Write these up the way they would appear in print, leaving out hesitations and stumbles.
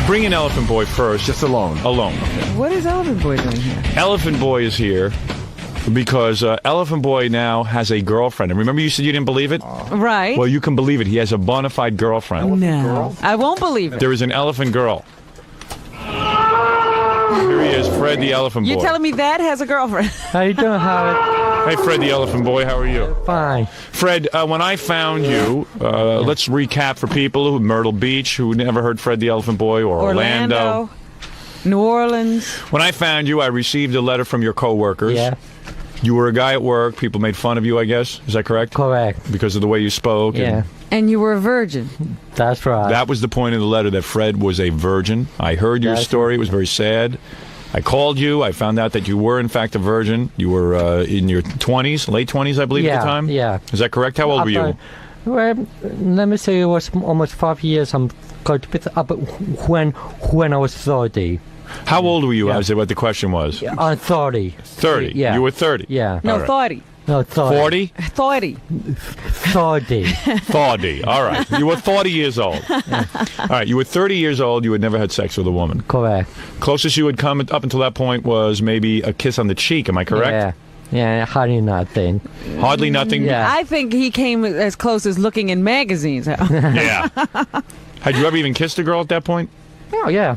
bring in Elephant Boy first. Just alone. Alone. What is Elephant Boy doing here? Elephant Boy is here because Elephant Boy now has a girlfriend. And remember you said you didn't believe it? Right. Well, you can believe it. He has a bona fide girlfriend. No. I won't believe it. There is an elephant girl. Here he is, Fred the Elephant Boy. You're telling me that has a girlfriend? How you doing, Howard? Hey, Fred the Elephant Boy, how are you? Fine. Fred, when I found you, let's recap for people who Myrtle Beach, who never heard Fred the Elephant Boy, or Orlando. New Orleans. When I found you, I received a letter from your coworkers. Yeah. You were a guy at work. People made fun of you, I guess. Is that correct? Correct. Because of the way you spoke. Yeah. And you were a virgin. That's right. That was the point of the letter, that Fred was a virgin. I heard your story. It was very sad. I called you. I found out that you were, in fact, a virgin. You were in your 20s, late 20s, I believe, at the time? Yeah. Is that correct? How old were you? Well, let me say it was almost 5 years. I'm going to be up when I was 30. How old were you? I was what the question was. 30. 30. Yeah. You were 30. Yeah. No, Right. 30. No, 30. 40? 30. 30. 40. All right. You were 40 years old. All right. You were 30 years old. You had never had sex with a woman. Correct. Closest you had come up until that point was maybe a kiss on the cheek. Am I correct? Yeah. Yeah, hardly nothing. Hardly nothing? Yeah. I think he came as close as looking in magazines. Yeah. Had you ever even kissed a girl at that point? Oh yeah,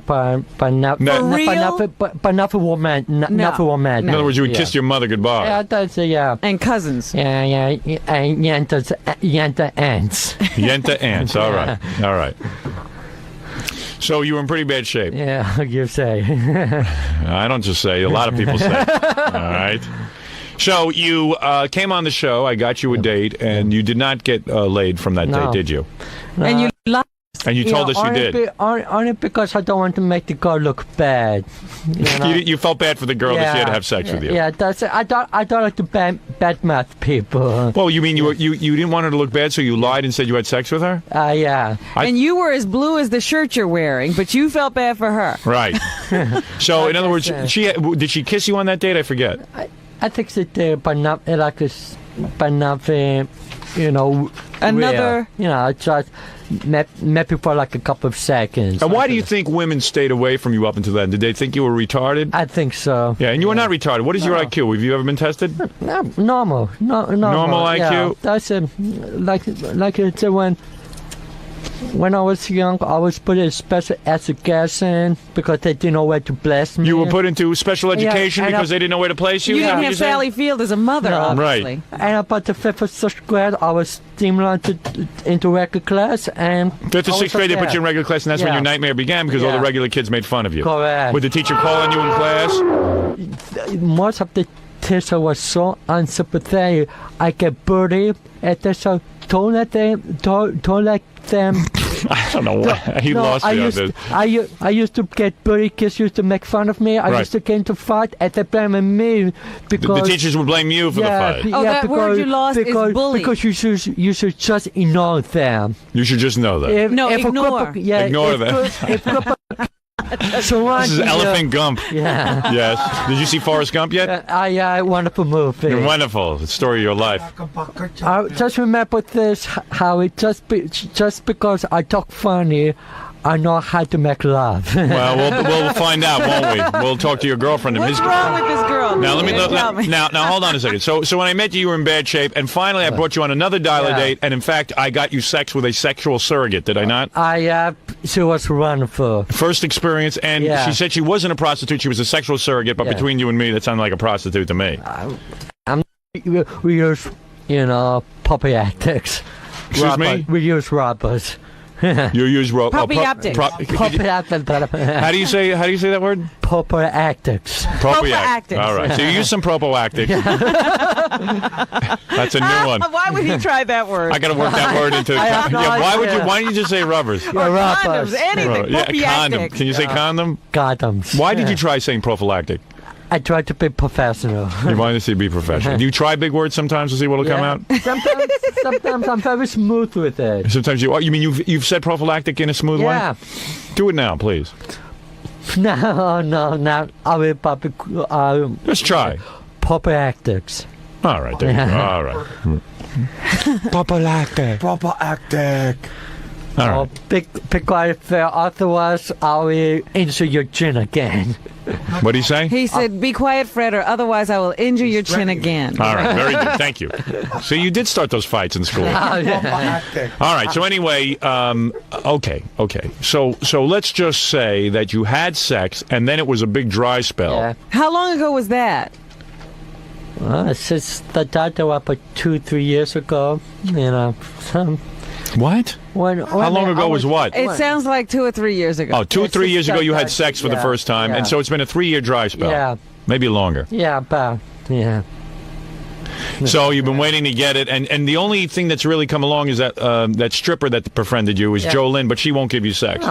but not For real? but not for woman, not for woman. In other words, you would kiss your mother goodbye. Yeah, that's yeah. And cousins. Yeah, and Yenta ants. Yenta ants. All right. All right. So you were in pretty bad shape. Yeah, you say. I don't just say. A lot of people say. All right. So you came on the show. I got you a date, and you did not get laid from that date, did you? No. And you lied. And you told us you did. Only because I don't want to make the girl look bad. You know? You felt bad for the girl that she had to have sex with you. Yeah, that's it. I don't like to bad math people. Well, you mean you didn't want her to look bad, so you lied and said you had sex with her? Yeah. And you were as blue as the shirt you're wearing, but you felt bad for her. Right. So, in other words, did she kiss you on that date? I forget. I think she did, but not like this, but nothing. You know, Another. Real. You know, just maybe for like a couple of seconds. And why do you think women stayed away from you up until then? Did they think you were retarded? I think so. Yeah, and you were not retarded. What is your IQ? Have you ever been tested? No, normal. Normal IQ? Yeah, that's like it's when I was young, I was put in special education because they didn't know where to place me. You were put into special education and because they didn't know where to place you? You didn't have Sally Field as a mother, obviously. Right. And about the 5th or 6th grade, I was stimulated into regular class. And 5th or 6th grade, they put you in regular class, and that's when your nightmare began because all the regular kids made fun of you. Correct. Would the teacher call on you in class? Most of the teachers were so unsympathetic. I get bullied, and they so don't let them. I don't know why. He lost me on this. I used to get bullied. Kids used to make fun of me. I used to get into fight, and they blame me because the teachers would blame you for the fight. That word you lost is bully. Because you should just ignore them. You should just know that. Ignore. Ignore them. So this is Elephant Gump. Yeah. Yes. Did you see Forrest Gump yet? Wonderful movie. Wonderful. The story of your life. Just remember this, Howie. Just because I talk funny, I know how to make love. Well, we'll find out, won't we? We'll talk to your girlfriend. What's wrong with this girl? Now, now, hold on a second. So when I met you, you were in bad shape, and finally I brought you on another dialer date, and in fact, I got you sex with a sexual surrogate. Did I not? She was wonderful. First experience, and she said she wasn't a prostitute; she was a sexual surrogate. But between you and me, that sounded like a prostitute to me. We use, puppy tactics. Excuse me? We use robbers. You use propiactics. How do you say that word? Propiactics. Propiactics. All right. So you use some propiactics. That's a new one. Why would he try that word? I got to work that word into. Why don't you just say rubbers? Condoms. Anything. Condom. Can you say condom? Condoms. Why did you try saying prophylactic? I tried to be professional. You wanted to be professional. Do you try big words sometimes to see what'll come out? Sometimes I'm very smooth with it. Sometimes you mean you've said prophylactic in a smooth way? Yeah. Do it now, please. No. I will probably. Just try. Prophylactics. All right, there you go. All right. Prophylactic. Prophylactic. All right. Be quiet, Fred. Otherwise, I will injure your chin again. What did he say? He said, "Be quiet, Fred, or otherwise I will injure your chin again." All right, very good. Thank you. So you did start those fights in school. Oh, yeah. All right. So anyway, okay. So let's just say that you had sex, and then it was a big dry spell. Yeah. How long ago was that? Since the doctor about 2-3 years ago, you know. What? How long ago was what? It sounds like 2 or 3 years ago. Oh, 2 or 3 years ago you had sex for the Yeah, first time, yeah. and so it's been a 3-year dry spell. Yeah. Maybe longer. Yeah, about, yeah. So you've been waiting to get it, and the only thing that's really come along is that that stripper that befriended you is Yeah. Jolynn, but she won't give you sex.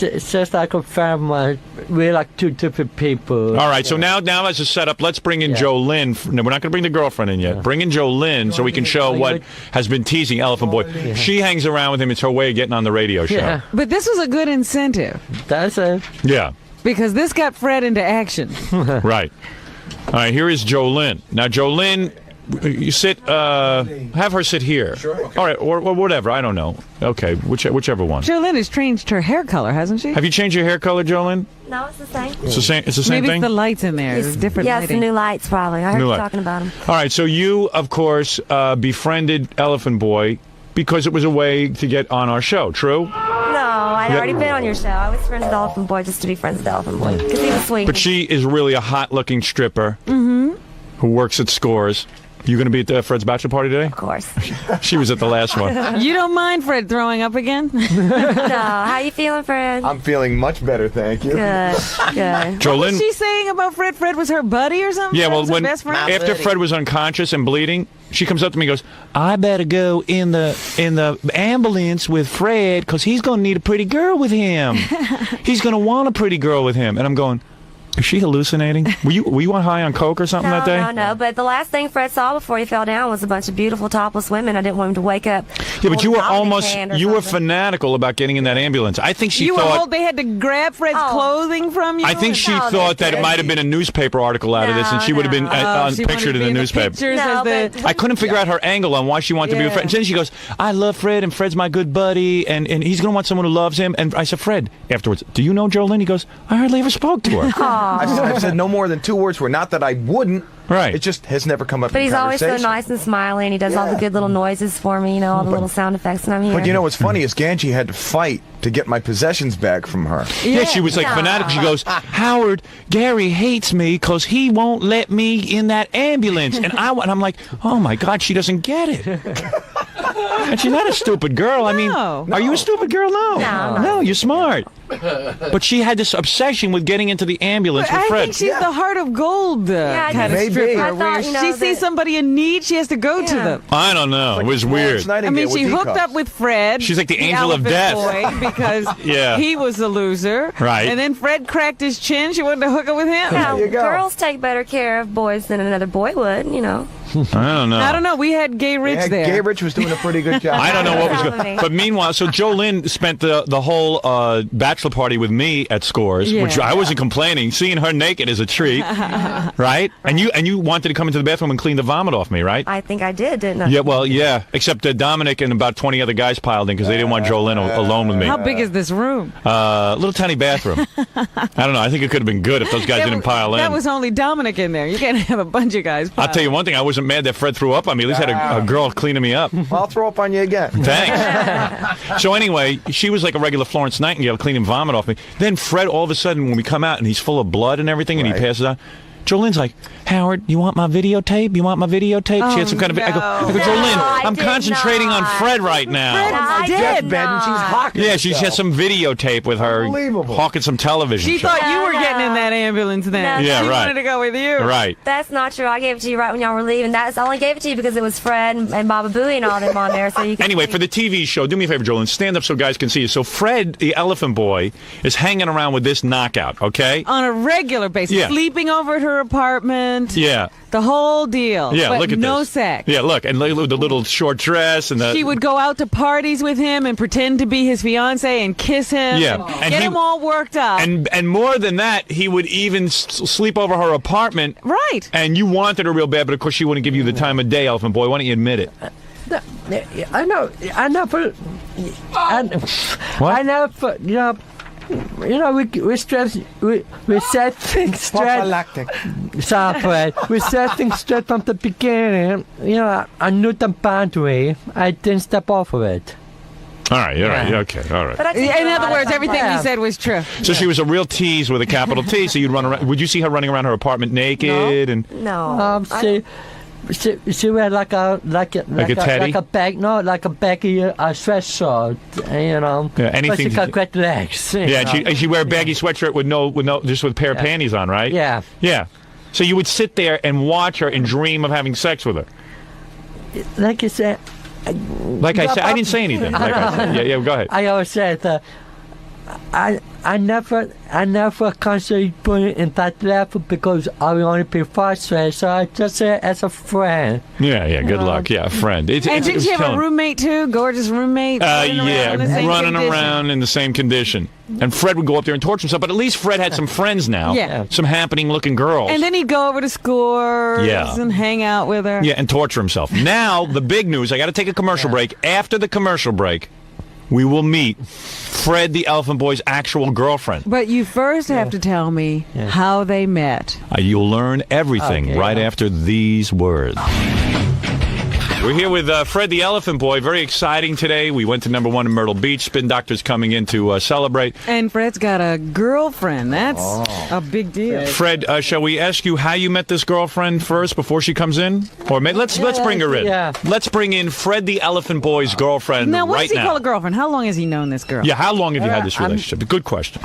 It's just like a family. We're like two different people. All right, so now as a setup, let's bring in Yeah. Jolynn. No, we're not going to bring the girlfriend in yet. Bring in Jolynn so we can show what has been teasing Elephant Boy. She hangs around with him. It's her way of getting on the radio show. Yeah, But this was a good incentive that's it. Yeah, because this got Fred into action. right. All right, here is Jolynn. Now, Jolynn, you sit, have her sit here. Sure. Okay. All right, or whatever, I don't know. Okay, whichever one. Jolynn has changed her hair color, hasn't she? Have you changed your hair color, Jolynn? No, it's the same. It's the same, Maybe thing? it's the lights in there. There's different Yeah, it's the lighting. new lights, probably. I heard New you light. talking about them. All right, so you, of course, befriended Elephant Boy because it was a way to get on our show, true? No, I'd already been on your show. I was friends with Elephant Boy just to be friends with Elephant Boy because he was sweet. But she is really a hot-looking stripper who works at Scores. You going to be at Fred's bachelor party today? Of course. She was at the last one. You don't mind Fred throwing up again? No, how you feeling, Fred? I'm feeling much better, thank you. Good, good. What Jolynn, was she saying about Fred? Fred was her buddy or something? yeah, Fred well, was her when best friend? after Fred was unconscious and bleeding, she comes up to me and goes, "I better go in the ambulance with Fred because he's going to need a pretty girl with him. He's going to want a pretty girl with him." And I'm going, is she hallucinating? Were you on high on coke or something that day? No. But the last thing Fred saw before he fell down was a bunch of beautiful topless women. I didn't want him to wake up. Yeah, but you were holding a Dominic hand or you were something. fanatical about getting in that ambulance. I think she you were thought. told they had to grab Fred's Oh. clothing from you? I think she No, thought they that it might have been a newspaper article out of this, and she would have been No. She wanted pictured to in be the newspaper. pictures No, as but- the... I couldn't figure out her angle on why she wanted to be with Yeah. Fred. And then she goes, "I love Fred, and Fred's my good buddy, and he's going to want someone who loves him." And I said, "Fred," afterwards, "do you know Jolynn?" He goes, "I hardly ever spoke to her." I've said no more than 2 words for her. Not that I wouldn't. Right. It just has never come up But in he's always so conversation. nice and smiley, and he does all the good little noises for me, all the little sound effects, and I'm here. But you know what's funny is Ganji had to fight to get my possessions back from her. Yeah, she was like fanatical. She goes, "Howard, Gary hates me because he won't let me in that ambulance." And I'm like, "Oh my God, she doesn't get it." And she's not a stupid girl. I mean, No. are you a stupid girl? No. No. No, you're smart. But she had this obsession with getting into the ambulance with I Fred. think she's the heart of gold I kind of Maybe. stripper, I thought, where you know, she sees that- somebody in need, she has to go to Yeah. them. I don't know. It was weird. I mean, she hooked up with Fred. She's like the angel of elephant death. boy, because Yeah. he was a loser. Right. And then Fred cracked his chin. She wanted to hook up with him. Yeah, There you go. girls take better care of boys than another boy would, I don't know. I don't know. We had Gay Rich Yeah, there. Gay Rich was doing a pretty good job. I don't know what was Probably. going. But meanwhile, so Jolynn spent the whole bachelor party with me at Scores, which Yeah. I wasn't complaining. Seeing her naked is a treat, right? And you wanted to come into the bathroom and clean the vomit off me, right? I think I did, didn't I? Yeah, well, yeah. Except Dominic and about 20 other guys piled in because they didn't want Jolynn alone with me. How big is this room? Little tiny bathroom. I don't know. I think it could have been good if those guys didn't pile in. That was only Dominic in there. You can't have a bunch of guys. I'll tell you one thing. I wasn't mad that Fred threw up on me. At least I had a girl cleaning me up. I'll throw up on you again. Thanks. So anyway, she was like a regular Florence Nightingale cleaning vomit off me. Then Fred, all of a sudden, when we come out and he's full of blood and everything, and he Right. passes out, Jolynn's like, "Howard, you want my videotape? You want my videotape?" She had some kind of. I go, Jolynn, I I'm did concentrating on not. Fred right now. Fred I did did Bed and she's not. hawking Yeah, she herself. has some videotape with her Unbelievable. hawking some television. She show. thought you were No, getting in no. that ambulance then. No, Yeah, she right. wanted to go with you. Right. That's not true. I gave it to you right when y'all were leaving. I only gave it to you because it was Fred and Baba Booey and all them on there, so you could Anyway, for the TV show, do me a favor, Jolynn, stand up so guys can see you. So Fred, the elephant boy, is hanging around with this knockout, okay? On a regular basis. Yeah. Sleeping over at her apartment. Yeah. The whole deal. Yeah, but look at no this. sex. Yeah, look, and look, the little short dress and the. She would go out to parties with him and pretend to be his fiance and kiss him. Yeah, and and get he- him all worked up. And more than that, he would even sleep over her apartment. Right. And you wanted her real bad, but of course she wouldn't give you the time of day, elephant boy. Why don't you admit it? I know. I never What? I never, we stress, we set things straight. Prophylactic. Sorry, Fred. We set things straight from the beginning. I knew the boundary. I didn't step off of it. All right, okay, all right. But I think In you're other right words, about everything that. you said was true. So she was a real tease with a capital T. So you'd run around. Would you see her running around her apartment naked and? No. She wear like a teddy? like a baggy sweatshirt, Yeah, anything But she to- got great legs. Yeah, and she wear a baggy sweatshirt with no, just with a pair of panties on, right? Yeah. Yeah. So you would sit there and watch her and dream of having sex with her. Like I said, Like I said, I didn't say anything. Like I said. Yeah, go ahead. I always said I never considered putting in that level because I will only be frustrated. So I just say it as a friend. Yeah, good luck. Yeah, friend. And didn't you have a roommate too? Gorgeous roommate? running around in the same running condition? around in the same condition. And Fred would go up there and torture himself, but at least Fred had some friends now. Yeah. Some happening-looking girls. And then he'd go over to Scores and hang out with her. Yeah, and torture himself. Now, the big news, I got to take a commercial break. After the commercial break, we will meet Fred the Elephant Boy's actual girlfriend. But you first have to tell me how they met. You'll learn everything right after these words. We're here with Fred the Elephant Boy. Very exciting today. We went to #1 in Myrtle Beach. Spin Doctor's coming in to celebrate. And Fred's got a girlfriend. That's a big deal. Fred, shall we ask you how you met this girlfriend first before she comes in? Or let's bring her in. Yeah. Let's bring in Fred the Elephant Boy's girlfriend Now, what right does he now. call a girlfriend? How long has he known this girl? Yeah, how long have you had this relationship? Good question.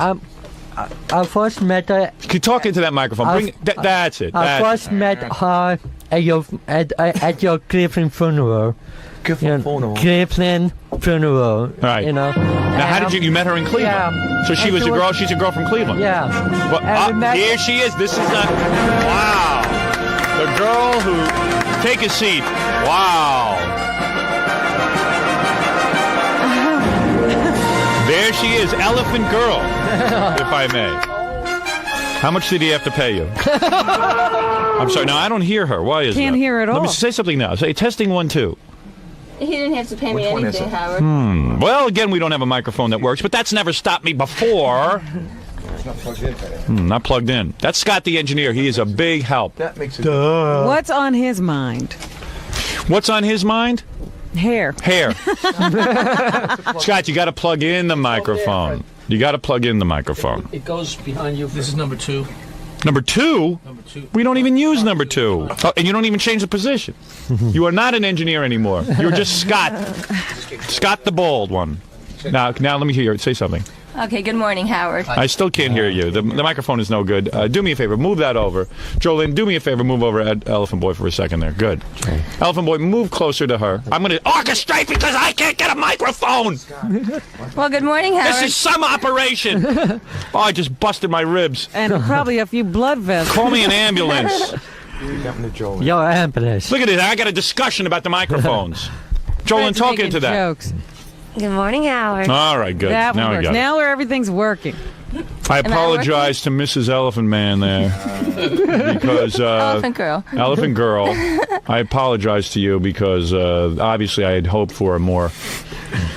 I first met her. Can you talk into that microphone? That's it. I first met her at your Cleveland funeral. Cleveland funeral. Cleveland funeral. Right. Now, how did you met her in Cleveland? Yeah. So she And was she a girl. was- She's a girl from Cleveland. Yeah. Well, And we met- here she is. This is the wow. The girl who take a seat. Wow. There she is, Elephant Girl, if I may. How much did he have to pay you? I'm sorry. Now I don't hear her. Why is that? Can't hear at Let me all. say something now. Say testing 1 2. He didn't have to pay me Which one is anything, it? Howard. Well, again, we don't have a microphone that works, but that's never stopped me before. It's not plugged in today. Not plugged in. That's Scott the engineer. He is a big help. That makes it. What's on his mind? What's on his mind? Hair. Hair. Scott, you got to plug in the microphone. You got to plug in the microphone. it goes behind you. This is number 2. Number 2? We don't even use number 2. Oh, and you don't even change the position. You are not an engineer anymore. You're just Scott. Scott the bald one. Now let me hear you. Say something. Okay, good morning, Howard. I still can't hear you. The microphone is no good. Do me a favor. Move that over. Jolene, do me a favor. Move over at Elephant Boy for a second there. Good. Okay. Elephant Boy, move closer to her. I'm going to orchestrate because I can't get a microphone. Well, good morning, Howard. This is some operation. Oh, I just busted my ribs. And probably a few blood vessels. Call me an ambulance. Your ambulance. Look at it. I got a discussion about the microphones. Jolene, Fred's talk making into that. Jokes. Good morning, Howard. All right, good. That Now one I works. got it. Now where everything's working. I apologize to Mrs. Elephant Man there because Elephant Girl. Elephant Girl. I apologize to you because obviously I had hoped for a more.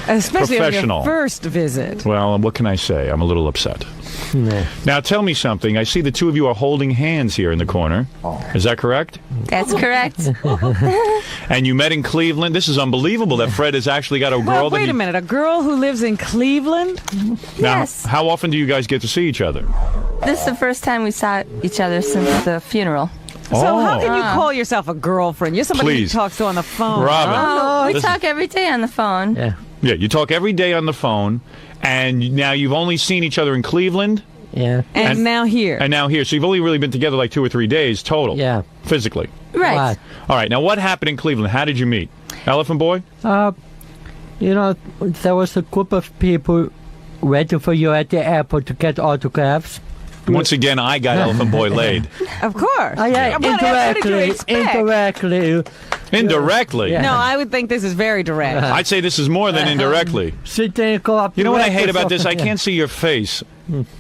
Especially on Professional. your first visit. Well, what can I say? I'm a little upset. Yeah. Now tell me something. I see the two of you are holding hands here in the corner. Is that correct? That's correct. And you met in Cleveland. This is unbelievable that Fred has actually got a girl. Well, that wait he- a minute. A girl who lives in Cleveland? Now, Yes. how often do you guys get to see each other? This is the first time we saw each other since the funeral. So how can you call yourself a girlfriend? You're somebody Please. who talks to on the phone. Robin. Oh, we Listen. talk every day on the phone. Yeah. Yeah, you talk every day on the phone, and now you've only seen each other in Cleveland Yeah. And now here. and now here. So you've only really been together like 2 or 3 days total. Yeah. Physically. Right. What? All right. Now, what happened in Cleveland? How did you meet? Elephant Boy? There was a group of people waiting for you at the airport to get autographs. Once again, I got Elephant Boy laid. Of course. Yeah, What did you expect? indirectly. Indirectly. Yeah. No, I would think this is very direct. I'd say this is more than indirectly. She didn't go up. You know what I hate directly about for- this? I yeah. can't see your face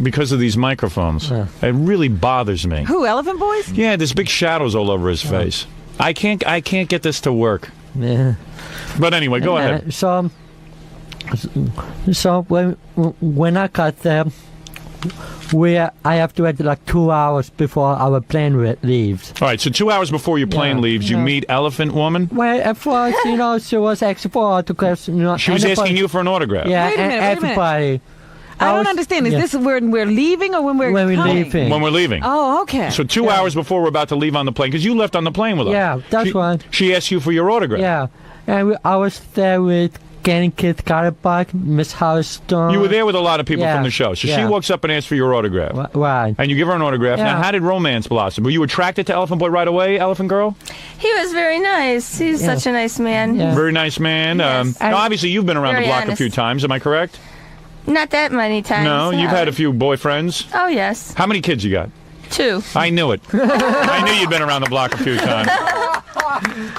because of these microphones. It really bothers me. Who, Elephant Boys? Yeah, there's big shadows all over his face. I can't get this to work. Yeah. But anyway, go ahead. So So when I got there, I have to wait like 2 hours before our plane leaves. All right, so 2 hours before your plane leaves, you meet Elephant Woman. Well, at first, she was asking for autographs. She was asking you for an autograph. Yeah, Wait a minute, everybody. I don't understand. Is this when we're leaving or when we're coming? Leaving? When we're leaving. Oh, okay. So 2 hours before we're about to leave on the plane, because you left on the plane with us. Yeah, that's right. She asked you for your autograph. Yeah, and I was there with Getting Kids Got It Back, Miss Howard Stone. You were there with a lot of people Yeah, from the show. So she yeah. walks up and asks for your autograph. Right. And you give her an autograph. Yeah. Now, how did romance blossom? Were you attracted to Elephant Boy right away, Elephant Girl? He was very nice. He's such a nice man. Yeah. Very nice man. Yes. Now, obviously, you've been around the Very block a honest. few times. Am I correct? Not that many times. No, you've had a few boyfriends. Oh, yes. How many kids you got? 2. I knew it. I knew you'd been around the block a few times.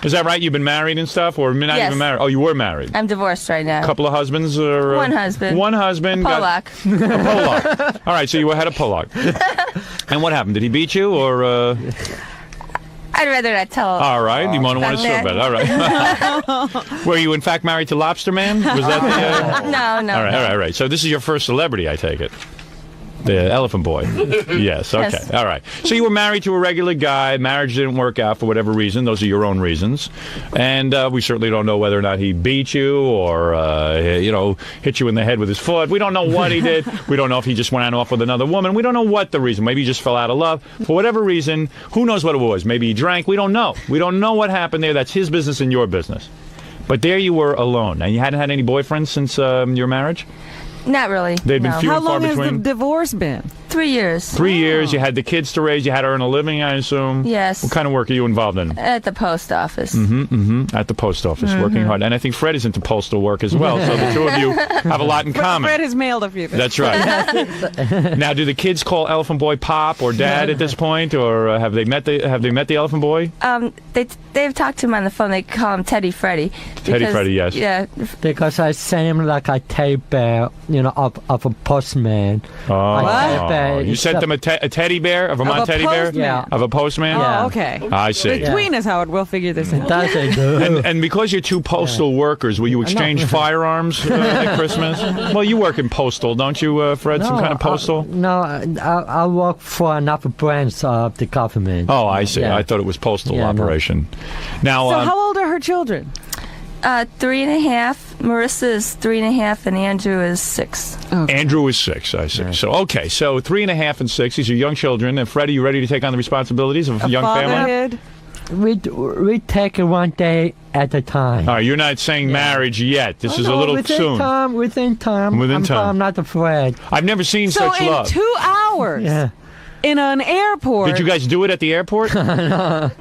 Is that right? You've been married and stuff, or not Yes. even married? Oh, you were married. I'm divorced right now. A couple of husbands, or One husband. One husband. Pollock. A Pollock. All right, so you had a Pollock. And what happened? Did he beat you, or? I'd rather not tell. All right, you want to say that. about it. All right. Were you in fact married to Lobster Man? Was that the? No. All right. So this is your first celebrity, I take it. The Elephant Boy. Yes, okay. Yes. All right. So you were married to a regular guy. Marriage didn't work out for whatever reason. Those are your own reasons. And we certainly don't know whether or not he beat you or, hit you in the head with his foot. We don't know what he did. We don't know if he just went off with another woman. We don't know what the reason. Maybe he just fell out of love. For whatever reason, who knows what it was. Maybe he drank. We don't know. We don't know what happened there. That's his business and your business. But there you were alone. And you hadn't had any boyfriends since your marriage? Not really. They'd been few How and far long has the between. divorce been? 3 years. 3 years. You had the kids to raise. You had to earn a living, I assume. Yes. What kind of work are you involved in? At the post office. At the post office, working hard. And I think Fred is into postal work as well. So the two of you have a lot in common. Fred has mailed a few things. That's right. Now, do the kids call Elephant Boy Pop or Dad at this point, or have they met the Elephant Boy? They've talked to him on the phone. They call him Teddy Freddy. Teddy Freddy, yes. Yeah. Because I sent him like a tape bear, of a postman. Oh, you sent them a teddy bear, a Vermont teddy bear, postman. Yeah. of a postman. Oh, okay. I see. Between us, Howard, we'll figure this out. That's it. And because you're two postal workers, will you exchange firearms at Christmas? Well, you work in postal, don't you, Fred? Some kind of postal? I work for another branch of the government. Oh, I see. Yeah. I thought it was postal Yeah, no. operation. Now, So how old are her children? 3.5. Marissa is 3.5, and Andrew is 6. Andrew is 6, I see. So, okay, so 3.5 and 6. These are young children. And Freddie, you ready to take on the responsibilities of a young family? Fatherhood? We take it one day at a time. All right, you're not saying marriage yet. This is a No, little within soon. Time, within time. I'm not afraid. I've never seen So such in love. 2 hours, Yeah. in an airport. Did you guys do it at the airport? I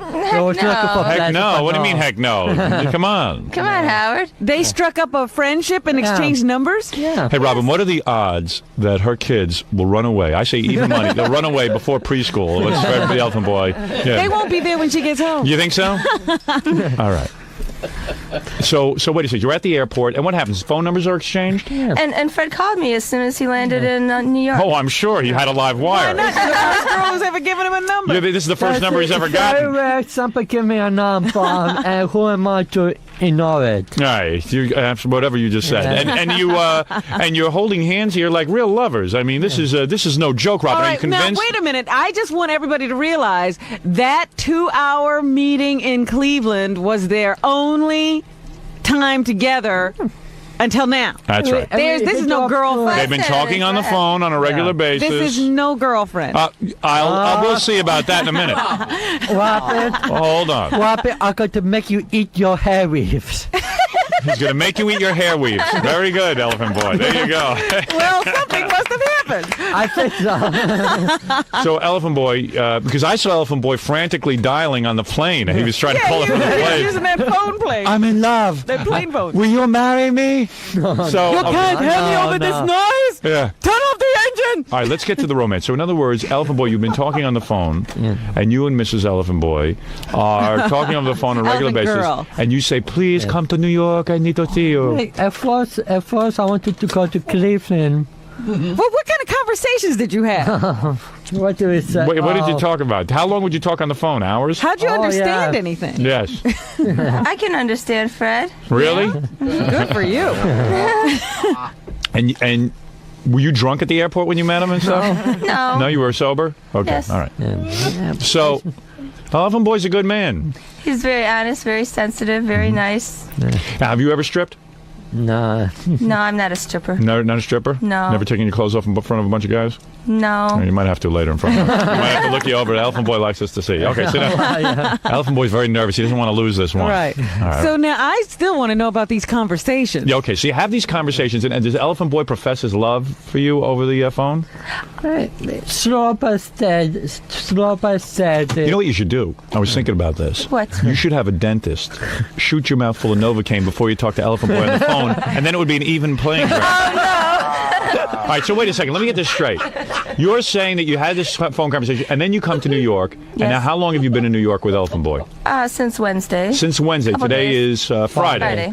was looking for Heck pleasure, no. but What do you mean, heck no? Come on. Come on, Howard. They struck up a friendship and exchanged numbers? Yeah. Hey, Robin, what are the odds that her kids will run away? I say even money. They'll run away before preschool. Let's try for the Elephant Boy. Yeah. They won't be there when she gets home. You think so? All right. So wait a second. You're at the airport, and what happens? Phone numbers are exchanged? And Fred called me as soon as he landed in New York. Oh, I'm sure. He had a live wire. Not the first girl who's ever given him a number. Yeah, this is the first number he's ever Very gotten. rare. Somebody give me a number, and who am I to ignore it? All right, whatever you just said, and you're holding hands here like real lovers. I mean, this is no joke, Robin. All Are you right, now convinced? wait a minute. I just want everybody to realize that 2-hour meeting in Cleveland was their only time together until now. That's right. This is no girlfriend. They've been talking on the phone on a regular basis. This is no girlfriend. We'll see about that in a minute. Robert, Hold on. Robert, I'm going to make you eat your hair weaves. He's going to make you eat your hair weaves. Very good, Elephant Boy. There you go. Well, something must have happened. I think so. So, Elephant Boy, because I saw Elephant Boy frantically dialing on the plane. He was trying to call it from the plane. Using that phone plane. I'm in love. That plane phone. Will you marry me? So, You can't hear me over this noise. Yeah. Turn off the engine. All right, let's get to the romance. So, in other words, Elephant Boy, you've been talking on the phone, and you and Mrs. Elephant Boy are talking on the phone on a regular Elephant basis, girl. and you say, "Please come to New York. I need to see you." At first, I wanted to go to Cleveland. Well, what kind of conversations did you have? What do we say? What did you talk about? How long would you talk on the phone? Hours? How'd you understand yeah. anything? Yes. I can understand Fred. Really? Good for you. And were you drunk at the airport when you met him and stuff? No. No, you were sober? Okay, Yes. all right. Yeah. So, Elephant Boy's a good man. He's very honest, very sensitive, very nice. Have you ever stripped? No. No, I'm not a stripper. No, not a stripper? No. Never taking your clothes off in front of a bunch of guys? No. You might have to later in front of them. You might have to look you over. Elephant Boy likes us to see. Okay, sit down. Elephant Boy's very nervous. He doesn't want to lose this one. Right. All right. So now I still want to know about these conversations. Yeah, okay, so you have these conversations, and does Elephant Boy profess his love for you over the phone? Slow but steady. Slow but steady. You know what you should do? I was thinking about this. What? You should have a dentist shoot your mouth full of Novocaine before you talk to Elephant Boy on the phone, and then it would be an even playing field. All right, so wait a second. Let me get this straight. You're saying that you had this phone conversation, and then you come to New York. And now, how long have you been in New York with Elephant Boy? Since Wednesday. Since Wednesday. Couple Today days. is Friday.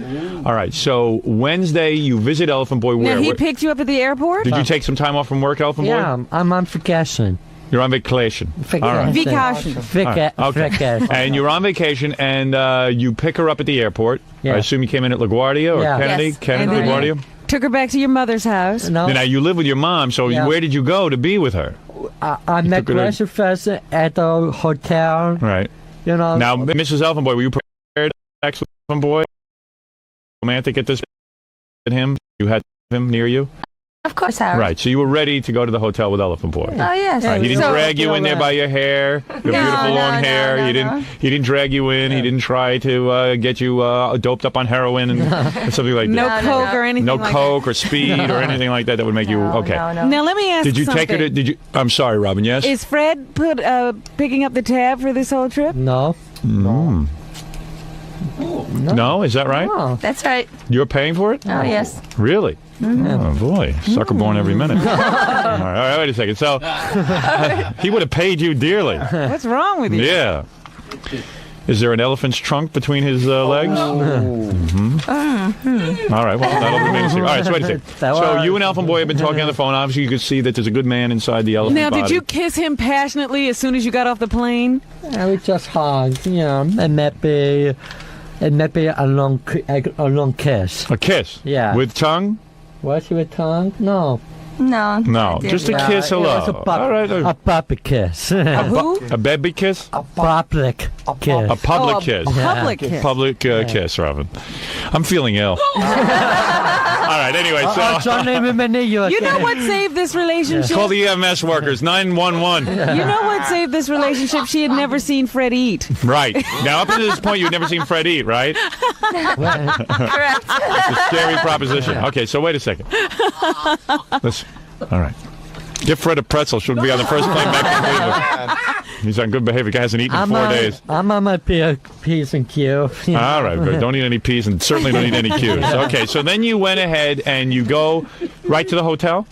All right, so Wednesday you visit Elephant Boy. Where? Now he Where- picked you up at the airport? Did you take some time off from work, Elephant Boy? Yeah, I'm on vacation. You're on vacation. All right. Vacation. Okay. And you're on vacation, and you pick her up at the airport. Yeah. I assume you came in at LaGuardia or Yeah. Kennedy? Yes. Kennedy, And then- LaGuardia? Took her back to your mother's house. No, Now, you live with your mom, so Yeah. where did you go to be with her? I met took her to- breakfast at the hotel. Right. You know. Now, Mrs. Elephant Boy, were you prepared to have sex with Elephant Boy? Romantic at this at him? You had him near you? Of course, Howard. Right, so you were ready to go to the hotel with Elephant Boy. Oh, yes. Right, he didn't So- drag you in there by your hair, your beautiful long hair. He didn't drag you in. He didn't try to get you doped up on heroin and something like No that. coke or anything No like coke or speed or anything like that would make you okay. No, that. Now let me ask Did you something. take her to? Did you? I'm sorry, Robin. Yes. Is Fred picking up the tab for this whole trip? No. No, is that right? No. That's right. You're paying for it? Oh, yes. Really? Oh boy, sucker born every minute. all right, wait a second. So he would have paid you dearly. What's wrong with you? Yeah. Is there an elephant's trunk between his legs? Mm-hmm. All right, well, that'll remain a secret. All right, so wait a second. So you and Elephant Boy have been talking on the phone. Obviously, you can see that there's a good man inside the elephant Now, body. did you kiss him passionately as soon as you got off the plane? We just hugged, you know, and maybe a long kiss. A kiss? Yeah. With tongue? Was he with tongue? No. No. No, I didn't. just a kiss. It Hello. was All right. a public kiss. A baby kiss? A public kiss. A public Oh, kiss. a public kiss. Public kiss, Robin. I'm feeling ill. All right, anyway, so You know what saved this relationship? call the EMS workers, 911. You know what saved this relationship? She had never seen Fred eat. Right. Now, up until this point, you've never seen Fred eat, right? Correct. It's a scary proposition. Okay, so wait a second. All right. Give Fred a pretzel. She'll be on the first plane back to Cleveland. He's on good behavior. Guy hasn't eaten in 4 days. I'm on my P's and Q. All right, good. Don't eat any peas and certainly don't eat any Q's. Okay, so then you went ahead and you go right to the hotel?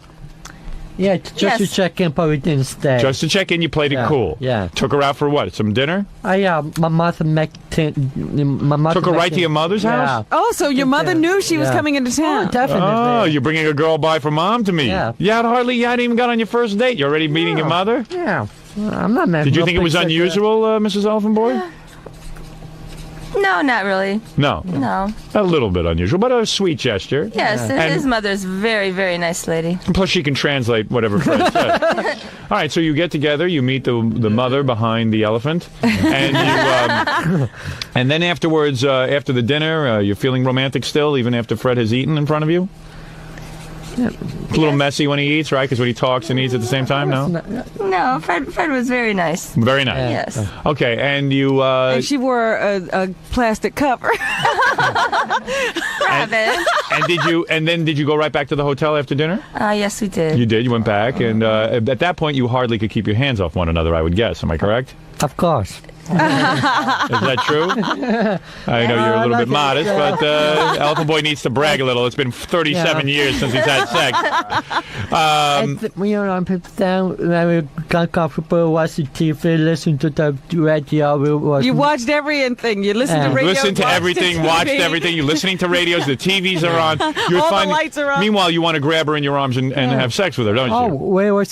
Yeah, just to Yes. check in, but we didn't stay. Just to check in, you played it Yeah, cool. yeah. Took her out for what? Some dinner? My mother Took her right to your mother's house? Oh, so your mother knew she was Yeah. coming into town. Definitely. Oh, you're bringing a girl by for mom to meet. Yeah. You hadn't even got on your first date. You're already meeting your mother? Yeah. I'm not mad. Did you think it was unusual, Mrs. Elephant Boy? No, not really. No. No. A little bit unusual, but a sweet gesture. Yes, And- his mother's very, very nice lady. And plus, she can translate whatever Fred said. All right, so you get together, you meet the mother behind the elephant, and you, and then afterwards, after the dinner, you're feeling romantic still, even after Fred has eaten in front of you. It's a little messy when he eats, right? Because when he talks and eats at the same time, no. No, Fred was very nice. Very nice. Yes. Okay, and you. And she wore a plastic cover. Robin. And then did you go right back to the hotel after dinner? Yes, we did. You did. You went back, and at that point, you hardly could keep your hands off one another. I would guess. Am I correct? Of course. Is that true? I know you're a little bit modest, but Elephant Boy needs to brag a little. It's been 37 years since he's had sex. I'm down, we got comfortable, watch the TV, listen to the radio. You watched everything. You listened to radio. Listen to watched everything, TV. watched everything. You're listening to radios. The TVs are on. You're All the lights are on. Meanwhile, you want to grab her in your arms and have sex with her, don't you? We were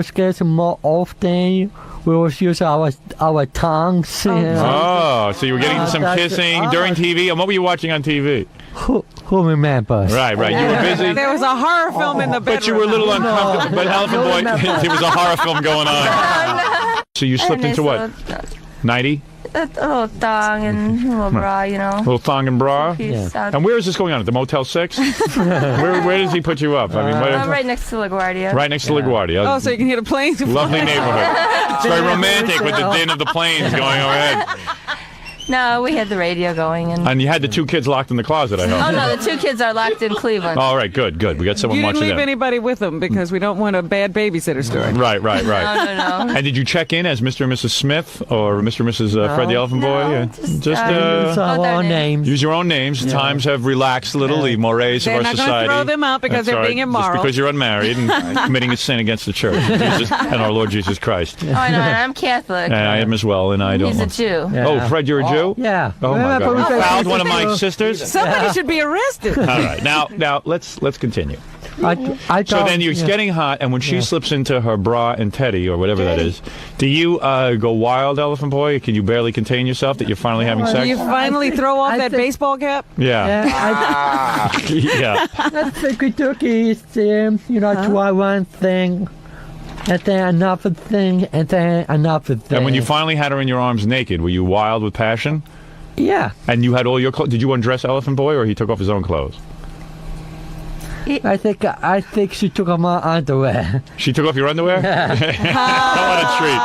getting more often. We was using our tongues. Oh, so you were getting some kissing during TV. And what were you watching on TV? Who remembers? Right. You were busy. There was a horror film in the bedroom. But you were a little uncomfortable. But Elephant Boy, there was a horror film going on. So you slipped into what? Nighty? A little thong and a little bra, you know. Little thong and bra? Yeah. And where is this going on? At the Motel 6? where does he put you up? I mean, I'm right next to LaGuardia. right next to LaGuardia. Oh, so you can hear the planes. Lovely neighborhood. It's very romantic with the din of the planes going overhead. No, we had the radio going. And And you had the two kids locked in the closet, I hope. oh, no, the two kids are locked in Cleveland. All right, good. We got someone You didn't watching leave them. anybody with them because we don't want a bad babysitter story. Right. No. And did you check in as Mr. and Mrs. Smith or Mr. and Mrs. Fred the Elephant Boy? No, Just Use our their own names. names. use your own names. The times have relaxed a little. The mores of They're our not going society. to throw them out because That's they're all being right. immoral. Just because you're unmarried and committing a sin against the church and our Lord Jesus Christ. Oh, I know, and I'm Catholic. And I am as well, and I don't. He's a Jew. Yeah. Oh, Fred, you're a Jew? Yeah. Oh my God! You fouled one of my sisters. Somebody should be arrested. All right, now let's continue. I So then you're getting hot, and when she slips into her bra and teddy or whatever that is, do you go wild, Elephant Boy? Can you barely contain yourself that you're finally having Do sex? you finally throw off that baseball cap? Yeah. Yeah. I think we took it, try one thing, and then another thing, and then another thing. And when you finally had her in your arms naked, were you wild with passion? Yeah. And you had all your clothes. Did you undress Elephant Boy, or he took off his own clothes? I think she took off my underwear. She took off your underwear? What a treat.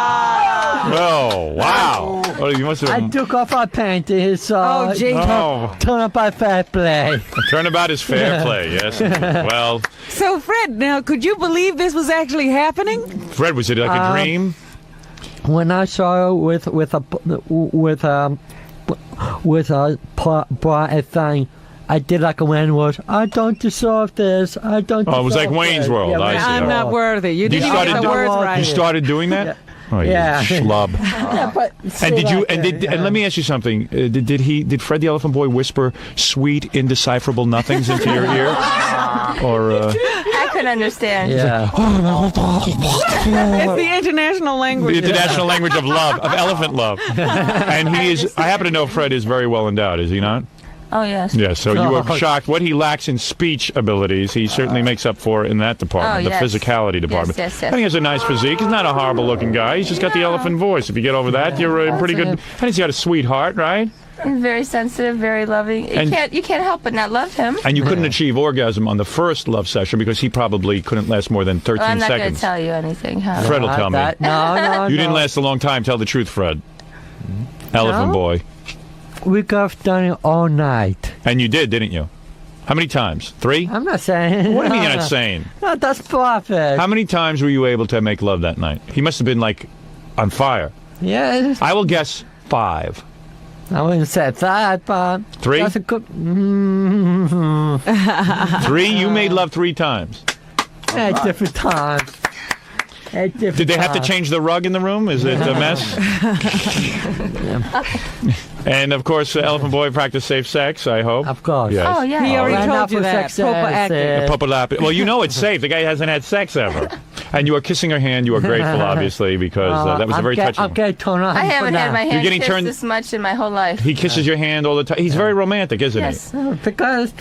Oh, wow. Oh, you must I have... took off my panties. Oh, gee. Oh, Turn up my fair play. turnabout is fair play, yes. Well, So, Fred, now, could you believe this was actually happening? Fred, was it like a dream? When I saw her with a bra and thing, I did like a Wayne's World. I don't deserve this. I don't. Oh, it was like deserve Wayne's this. World. Yeah, I see. I'm not worthy. You didn't even started get the doing- words You right. started doing that? Oh, you Yeah. schlub. Yeah, but And did you? And let me ask you something. Did Fred the Elephant Boy whisper sweet, indecipherable nothings into your ear? Or I couldn't understand. Yeah. It's the international the language. international language of love, of elephant love? And he is. I happen to know Fred is very well endowed. Is he not? Oh, yes. Yeah. So you were shocked. What he lacks in speech abilities, he certainly makes up for in that department, Oh, yes. the physicality department. Yes. I think he has a nice physique. He's not a horrible looking guy. He's just got the elephant voice. If you get over that, you're in pretty good. And he's got a sweet heart, right? He's very sensitive, very loving. You can't help but not love him. And you couldn't achieve orgasm on the first love session because he probably couldn't last more than 13 Well, I'm not going seconds. to tell you anything, huh? Fred will tell me. No. You didn't last a long time. Tell the truth, Fred. Elephant Boy. We got done it all night. And you did, didn't you? How many times? 3? I'm not saying. What do you mean you're not saying? No, that's perfect. How many times were you able to make love that night? He must have been like on fire. Yeah, I will guess 5. I wouldn't say that, but 3? that's a good. 3? You made love 3 times. At different times. Did they have to change the rug in the room? Is it a mess? And of course, Elephant Boy practiced safe sex, I hope. Of course. Yes. Oh, yeah. He already Right told now you for that. sex, Popa acting. Papa lap. Well, you know it's safe. The guy hasn't had sex ever. And you are kissing her hand. You are grateful, obviously, because that was a very touching I'm getting turned on. I haven't had my hand getting kissed turned- this much in my whole life. He kisses your hand all the time. He's very romantic, isn't Yes. Because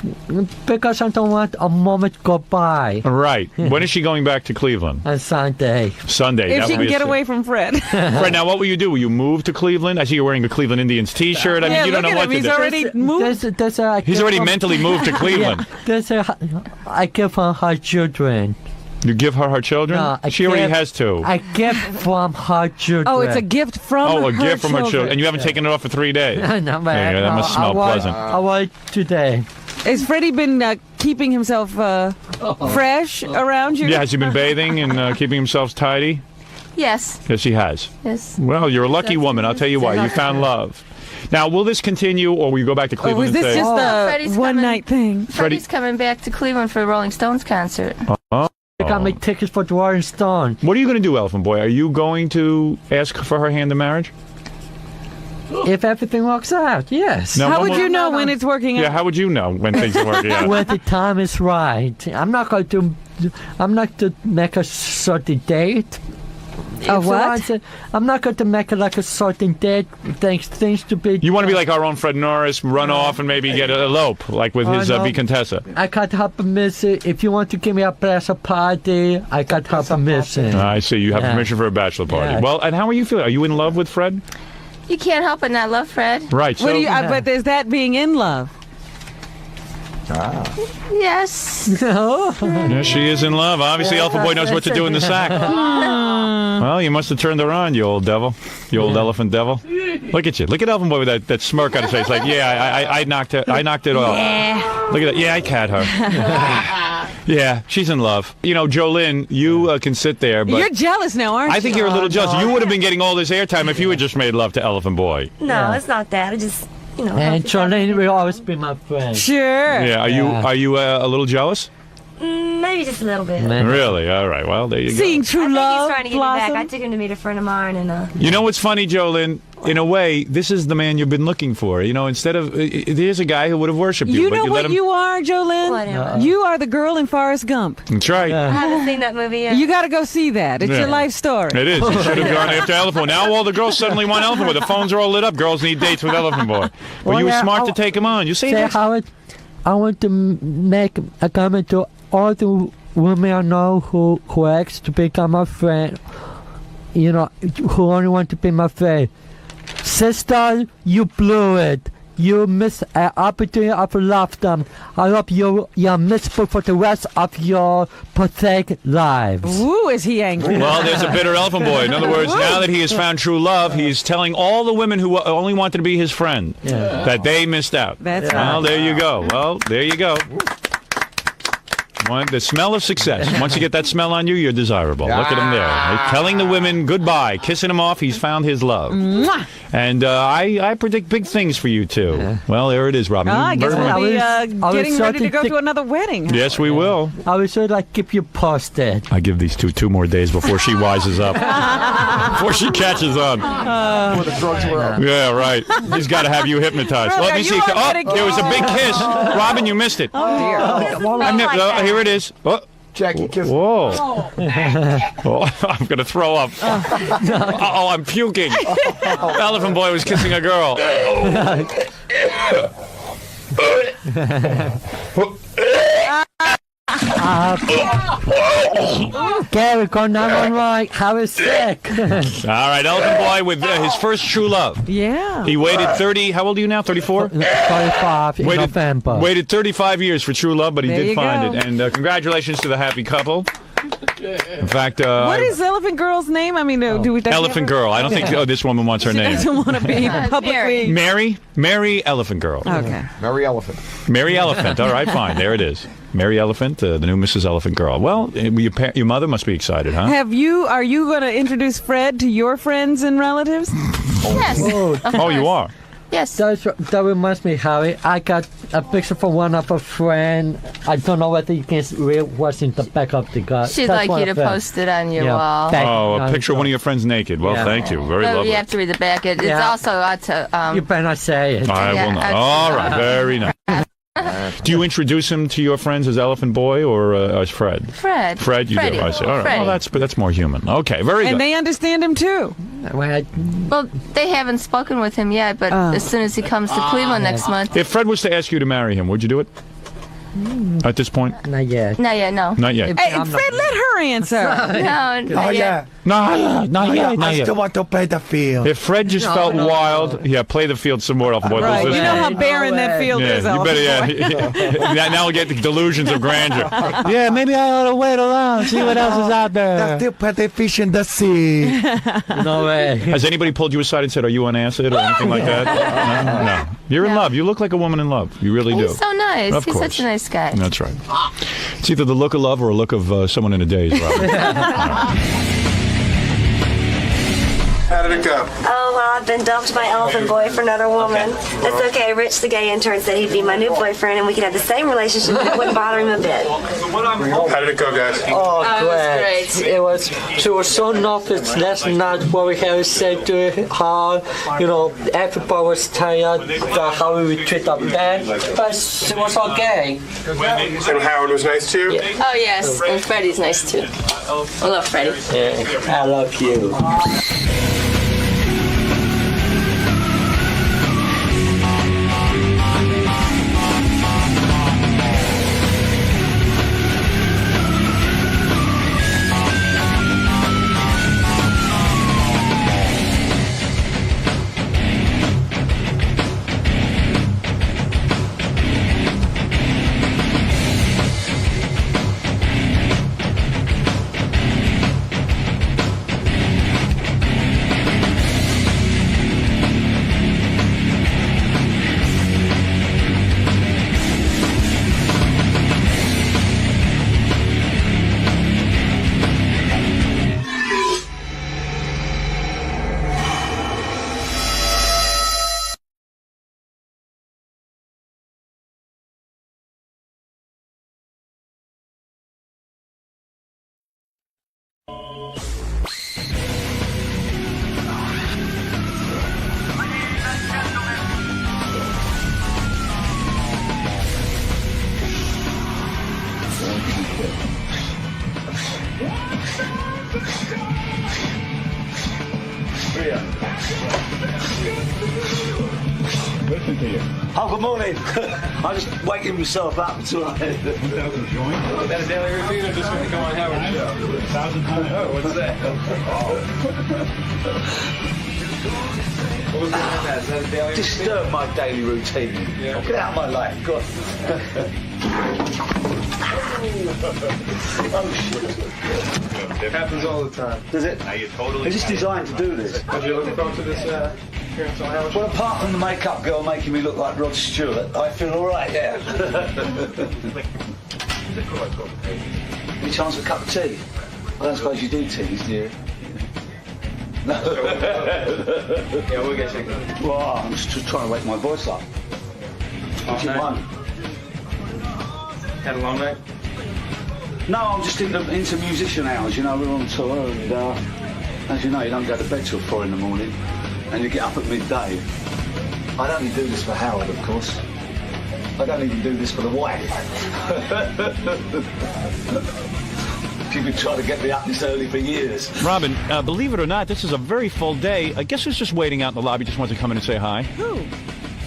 I don't want a moment to go by he? Right. When is she going back to Cleveland? on Sunday. Sunday. If That she will can be get a- away from Fred. Fred, now what will you do? Will you move to Cleveland? I see you're wearing a Cleveland Indians T-shirt. I mean, Yeah, you don't look know at what him. to He's do. already moved. He's already mentally moved to Cleveland. I give her her children. You give her children? No, I She already give- has 2. I give from her children. Oh, it's a gift from Oh, a her gift from her children. And you haven't taken it off for 3 days. No, There you go. That must smell pleasant. I want today. Has Freddie been keeping himself fresh around you? Yeah, has he been bathing and keeping himself tidy? Yes. Yes, he has. Yes. Well, you're a lucky woman. I'll tell you why. You found love. Now, will this continue, or will you go back to Or Cleveland was this and say, just Freddie's a one coming. night thing? Freddie's coming back to Cleveland for a Rolling Stones concert. oh. I got me tickets for the Rolling Stone. What are you going to do, Elephant Boy? Are you going to ask for her hand in marriage? If everything works out, yes. No, How no would more- you know when it's working Yeah, out? how would you know when things are working out? When the time is right. I'm not going to make a certain date. A what? I'm not going to make it like a certain date. Things to be. You want to be like our own Fred Norris, run off and maybe get a elope, like with his no. Vicomtessa. I can't help miss it. If you want to give me a bachelor party, I can't help miss it. I see. You have Yeah. permission for a bachelor party. Yeah. Well, and how are you feeling? Are you in love with Fred? You can't help but not love Fred. Right. So, What do you? But is that being in love? Yes. yeah, she is in love. Obviously, Elephant Boy knows what to do in the sack. Well, you must have turned her on, you old devil. You old elephant devil. Look at you. Look at Elephant Boy with that smirk on his face. Like, yeah, I knocked it off. Yeah. Look at that. Yeah, I cat her. Yeah, she's in love. You know, Jolene, you can sit there, but You're jealous now, aren't you? I think you're a little jealous. You would have been getting all this airtime if you had just made love to Elephant Boy. No, it's not that. I just, And Charlene will always be my friend. Sure. Yeah, are you a little jealous? maybe just a little bit. Really? All right. Well, there you go. Seeing I true think love he's trying to get me back. I blossom. took him to meet a friend of mine, and You know what's funny, Jolene? In a way, this is the man you've been looking for. You know, instead of there's a guy who would have worshipped you, You but know you let what him. you are, Jolene? Whatever. You are the girl in Forrest Gump. That's right. I haven't seen that movie yet. You got to go see that. It's Yeah. your life story. It is. You should have gone after Elephant Boy. Now all the girls suddenly want Elephant Boy. The phones are all lit up. Girls need dates with Elephant Boy. Well, Well, you were yeah, smart I'll- to take him on. You say Say that. Howard, I want to make a comment to all the women I know who ask to become my friend. You know, who only want to be my friend. Sister, you blew it. You missed an opportunity of a lifetime. I hope you're miserable for the rest of your pathetic lives. Ooh, is he angry? Well, there's a bitter Elephant Boy. In other words, now that he has found true love, he's telling all the women who only wanted to be his friend that they missed out. That's Well, right. there you go. Well, there you go. The smell of success. Once you get that smell on you, you're desirable. Look at him there. He's telling the women goodbye, kissing them off. He's found his love. Mwah. And I predict big things for you, too. Well, there it is, Robin. Ah, I guess Very we'll much. be I was getting ready to starting go to- to another wedding. Yes, we will. I would sure like keep you posted. I give these two more days before she wises up. Before she catches on. Before the drugs were up. Yeah, right. He's got to have you hypnotized. Brother, Let me you see. are Oh, getting there was a big kiss. Robin, you missed it. Oh, dear. Here it is. Oh. Jackie, kiss. Whoa. Oh, I'm going to throw up. Uh-oh, I'm puking. Elephant Boy was kissing a girl. Gary, call 911. How is sick? All right, Elephant Boy with his first true love. Yeah. He waited 30, how old are you now, 34? 45 in November. Waited 35 years for true love, but he There did you find go. it. And congratulations to the happy couple. In fact, What is Elephant Girl's name? I mean, do we? Elephant Girl. I don't think this woman wants her She name. doesn't want to be publicly. Mary Elephant Girl. Okay. Mary Elephant. Mary Elephant. All right, fine. There it is. Mary Elephant, the new Mrs. Elephant Girl. Well, your mother must be excited, huh? Are you going to introduce Fred to your friends and relatives? Yes. Oh, you are. Yes. That reminds me, Harry. I got a picture from one of a friend. I don't know whether you can read what's in the back of the guy. She'd like you to post it on your wall. Oh, a picture of one of your friends naked. Well, Yeah. thank you. Very Oh, lovely. you have to read the back. It's Yeah. also to You better not say it. I Yeah, will not. I- All right, very nice. Do you introduce him to your friends as Elephant Boy or as Fred? Fred. Fred, you Freddie. do. I see. All right. Freddie. Well, that's more human. Okay, very And good. they understand him too. Well, Well, they haven't spoken with him yet, but as soon as he comes to Cleveland next month. If Fred was to ask you to marry him, would you do it? At this point, not yet. No, yeah, no. not yet. Hey, Fred, let her answer. No, not yet. No, not yet. Not I yet. still want to play the field. If Fred just felt wild, yeah, play the field some more, Elephant Boy. Right. Listen. You know how barren No that way. field is, Yeah, you better. Elephant Boy. Yeah. Now we'll get the delusions of grandeur. Yeah, maybe I ought to wait around, see what else is out There's there. still plenty fish in the sea. No way. Has anybody pulled you aside and said, "Are you on acid" or anything like that? No. You're in No. love. You look like a woman in love. You really do. He's so nice. Of He's course. such a nice guy. That's right. It's either the look of love or a look of someone in a daze, Robert. How did it go? Oh, well, I've been dumped by Elephant Boy for another woman. It's okay. Rich, the gay intern, said he'd be my new boyfriend, and we could have the same relationship, and it wouldn't bother him a bit. How did it go, guys? Oh, great. It was, she was so nervous last night when we had said to her, you know, everybody was tired about how we would treat our band, but it was okay. And Howard was nice to you? Yeah. Oh, yes. And Freddie's nice, too. I love Freddie. Yeah, I love you. Oh, good morning. I'm just waking myself up until I... Is that a daily routine or just when you come on Howard's show? 1,000 times. Oh, what's that? What was behind that? Is that a daily routine? Disturb my daily routine. Yeah. Get out of my life. Go on. Oh, shit. It happens all the time. Does it? Is this designed to do this? Are you looking forward to this appearance on Howard's show? Well, apart from the makeup girl making me look like Rod Stewart, I feel all right, yeah. Any chance of a cup of tea? I don't suppose you do teas, do you? No. Yeah, we'll get you. Well, I'm just trying to wake my voice up. What do you want? Had a long night? No, I'm just into musician hours. You know, we're on tour, and as you know, you don't go to bed till 4 in the morning, and you get up at midday. I'd only do this for Howard, of course. I don't even do this for the wife. She's been trying to get me up this early for years. Robin, believe it or not, this is a very full day. I guess who's just waiting out in the lobby, just wants to come in and say hi. Who?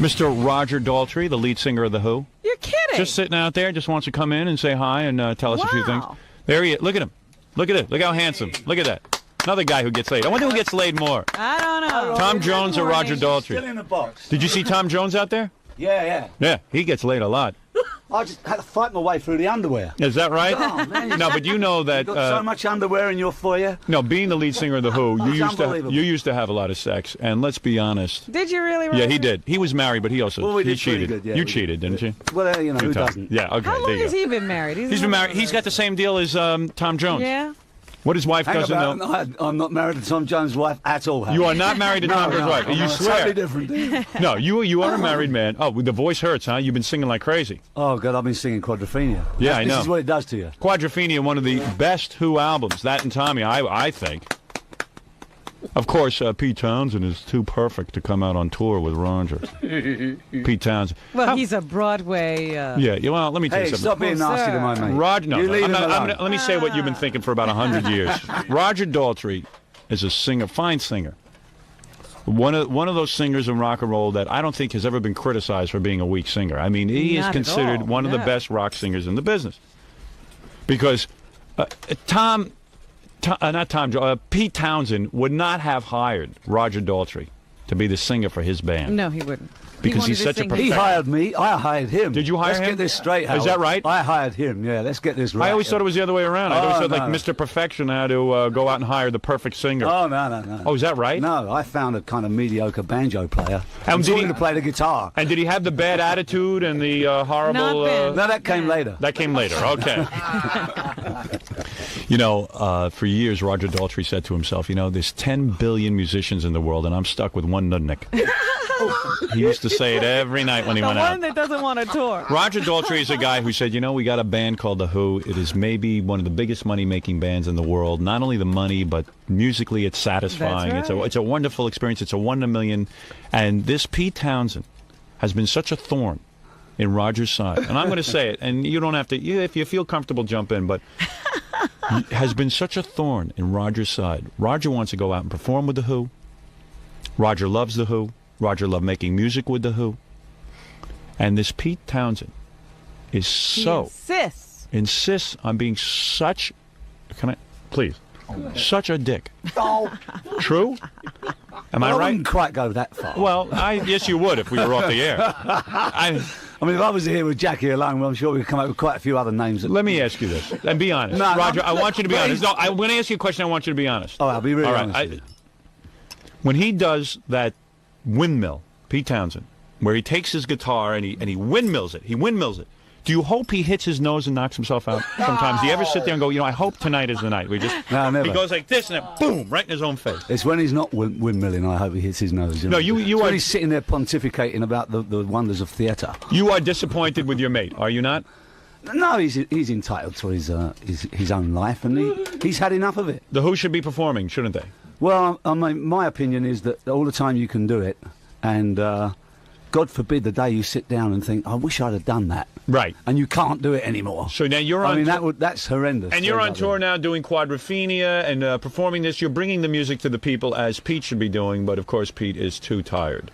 Mr. Roger Daltrey, the lead singer of The Who. You're kidding. Just sitting out there, just wants to come in and say hi and tell us a few things. Wow. There he is. Look at him. Look at it. Look how handsome. Look at that. Another guy who gets laid. I wonder who gets laid more. I don't know. Tom Jones or Roger Still Daltrey? in the box. Did you see Tom Jones out there? Yeah. Yeah, he gets laid a lot. I just had to fight my way through the underwear. Is that right? Oh, man. No, but you know that. You've got so much underwear in your foyer. No, being the lead singer of The Who, you unbelievable. used to have a lot of sex, and let's be honest. Did you really? Yeah, he did. He was married, but he also Well, we he did pretty cheated. good, yeah, You we cheated, did. didn't you? Well, you know, who Tom. doesn't? Yeah, okay. How there long you has go. he been married? He's been married. He's got the same deal as Tom Jones. Yeah. What his wife Hang doesn't about, know. no, I'm not married to Tom Jones' wife at all. Howard. You are not married to Tom Jones' wife. I'm You a swear. Totally different deal. No, you are a married man. Oh, the voice hurts, huh? You've been singing like crazy. Oh, God, I've been singing Quadrophenia. Yeah, I know. This is what it does to you. Quadrophenia, one of the best Who albums. That and Tommy, I think. Of course, Pete Townsend is too perfect to come out on tour with Roger. Pete Townsend. Well, he's a Broadway. Yeah, well, let me tell you Hey, something. stop being nasty to my mate. Roger, no, You leave him alone. let me say what you've been thinking for about 100 years. Roger Daltrey is a singer, fine singer. One of those singers in rock and roll that I don't think has ever been criticized for being a weak singer. I mean, he is Not at considered all, one of the no. best rock singers in the business. Because Pete Townsend would not have hired Roger Daltrey to be the singer for his band. No, he wouldn't. because wanted he's to such a sing his- perfectionist. He hired me. I hired him. Did you hire him? Let's get this straight, Howard. Is that right? I hired him. Yeah, let's get this right. I always thought it was the other way around. I always Oh, thought like no. Mr. Perfection had to go out and hire the perfect singer. Oh, no. Oh, is that right? No, I found a kind of mediocre banjo player. And I'm did taught he- him to play the guitar. And did he have the bad attitude and the horrible? Not bad. No, that came later. That came later. Okay. You know, for years, Roger Daltrey said to himself, you know, there's 10 billion musicians in the world, and I'm stuck with one nudnik. He used to say it every night when he The went one out. that doesn't want to tour. Roger Daltrey is a guy who said, you know, we got a band called The Who. It is maybe one of the biggest money-making bands in the world. Not only the money, but musically it's satisfying. That's right. It's a wonderful experience. It's a 1 in a million. And this Pete Townsend has been such a thorn in Roger's side. And I'm going to say it, and you don't have to, if you feel comfortable, jump in, but has been such a thorn in Roger's side. Roger wants to go out and perform with The Who. Roger loves The Who. Roger loved making music with The Who. And this Pete Townsend is so insists on being such, such a dick. True? Am I I right? wouldn't quite go that far. Well, yes, you would if we were off the air. I mean, if I was here with Jackie alone, well, I'm sure we'd come up with quite a few other names. Let me ask you this, and be honest. No, Roger, I want you to be please. honest. No, I'm going to ask you a question. I want you to be honest. Oh, I'll be really All right. honest with you. When he does that windmill, Pete Townsend, where he takes his guitar and he windmills it. Do you hope he hits his nose and knocks himself out sometimes? Do you ever sit there and go, you know, I hope tonight is the night? No, never. He goes like this and then boom, right in his own face. It's when he's not windmilling, I hope he hits his nose. No, you It's are- when he's sitting there pontificating about the wonders of theatre. You are disappointed with your mate, are you not? No, he's entitled to his own life, and he's had enough of it. The Who should be performing, shouldn't they? Well, I mean, my opinion is that all the time you can do it, and God forbid the day you sit down and think, I wish I'd have done that. Right. And you can't do it anymore. So now you're on. I mean, that's horrendous. And you're on tour now doing Quadrophenia and performing this. You're bringing the music to the people as Pete should be doing, but of course Pete is too tired.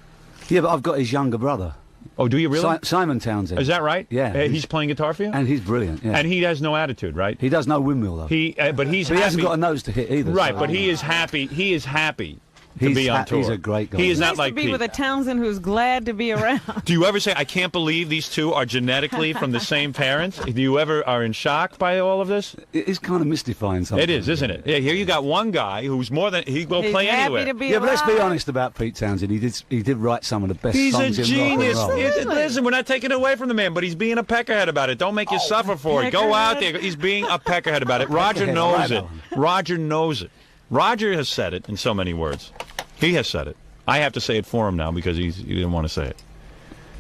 Yeah, but I've got his younger brother. Oh, do you really? Simon Townsend. Is that right? Yeah. He's playing guitar for you? And he's brilliant, yeah. And he has no attitude, right? He does no windmill, though. But he's But he hasn't happy. got a nose to hit either. Right, so- but he is happy. He is happy to be on tour. He's a great guy. He is Nice not like to be Pete. with a Townsend who's glad to be around. Do you ever say, I can't believe these two are genetically from the same parents? Do you ever are in shock by all of this? It's kind of mystifying sometimes. It is, isn't it? Yeah, here you got one guy who's more than, he will He's play happy anywhere. to be Yeah, but let's be alive. honest about Pete Townsend. He did write some of the best He's a songs in genius. rock and roll. Listen, we're not taking it away from the man, but he's being a peckerhead about it. Don't make you suffer for it. Go out there. He's being a peckerhead about it. Roger Peckerhead, knows right it. on. Roger knows it. Roger has said it in so many words. He has said it. I have to say it for him now because he didn't want to say it.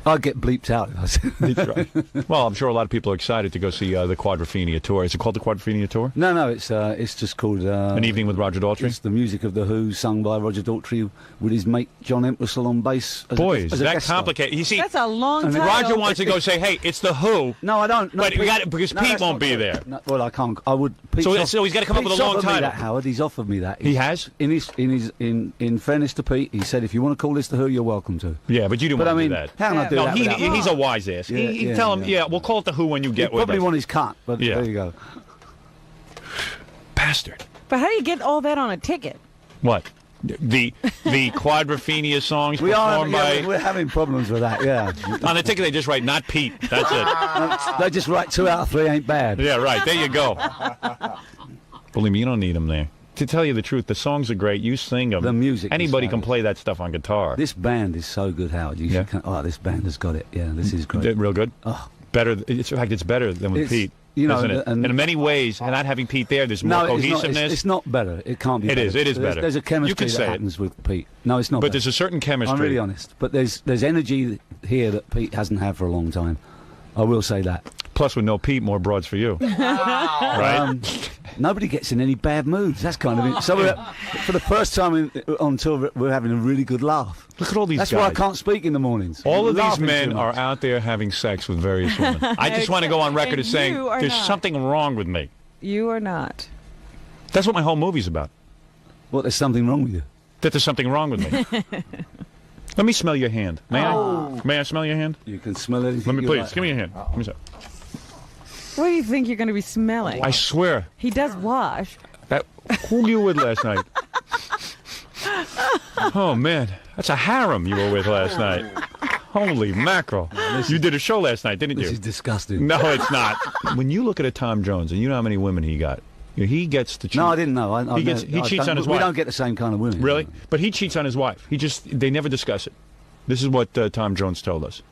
I'd get bleeped out if I said That's right. Well, I'm sure a lot of people are excited to go see the Quadrophenia tour. Is it called the Quadrophenia tour? No, it's just called An Evening with Roger Daltrey? It's the music of The Who, sung by Roger Daltrey with his mate John Entwistle on bass. Boy, as is a that guest star. complicated. You see, That's a long time. Roger wants to go say, hey, it's the Who. No, I don't. No, But we got it because Pete that's won't not be true. there. No, well, I can't. I would. Pete's So he's gotta come up with a Pete's long offered me title. that, Howard. He's offered me that. He has? In fairness to Pete, he said, if you want to call this The Who, you're welcome to. Yeah, but you didn't But want I to mean, do that. how can I do No, that? without- he's a wise ass. Yeah, He'd yeah, tell him, yeah. we'll call it the Who when you He get with probably us. want his cut, but Yeah. there you go. Bastard. But how do you get all that on a ticket? What? The Quadrophenia songs We are. performed by... We're having problems with that. Yeah. On the ticket they just write, not Pete. That's it. They just write 2 out of 3 ain't bad. Yeah, right. There you go. Believe me, you don't need them there. To tell you the truth, the songs are great. You sing them. The music is Anybody can fabulous. play that stuff on guitar. This band is so good, Howard. You Yeah. should. This band has got it. Yeah, this is great. They're real good. Oh. Better. In fact, it's better than with It's- Pete. you know, isn't it? and- in many ways, and not having Pete there, there's more No, it's not, cohesiveness. it's not better. It can't be It better. is, it is There's- better. There's a You chemistry can say that it. happens with Pete. No, it's not But better. there's a certain chemistry. I'm really honest. But there's energy here that Pete hasn't had for a long time. I will say that. Plus, with no Pete, more broads for you. Right? Nobody gets in any bad moods. That's kind of it. So for the first time on tour, we're having a really good laugh. Look at all these That's guys. why I can't speak in the mornings. All of these Laughing men too are much. out there having sex with various women. I just want to go on record as And saying you are there's not. something wrong with me. You are not. That's what my whole movie's about. What? There's something wrong with you. That there's something wrong with me. Let me smell your hand. May I? May I smell your hand? You can smell anything. Let me, you please. like. Give me your hand. Give me some. What do you think you're going to be smelling? I swear. He does wash. Who were you with last night? Oh, man. That's a harem you were with last night. Holy mackerel! You did a show last night, didn't you? This is disgusting. No, it's not. When you look at a Tom Jones, and you know how many women he got, he gets to cheat. No, I didn't know. He cheats on his wife. We don't get the same kind of women. Really? But he cheats on his wife. They never discuss it. This is what Tom Jones told us.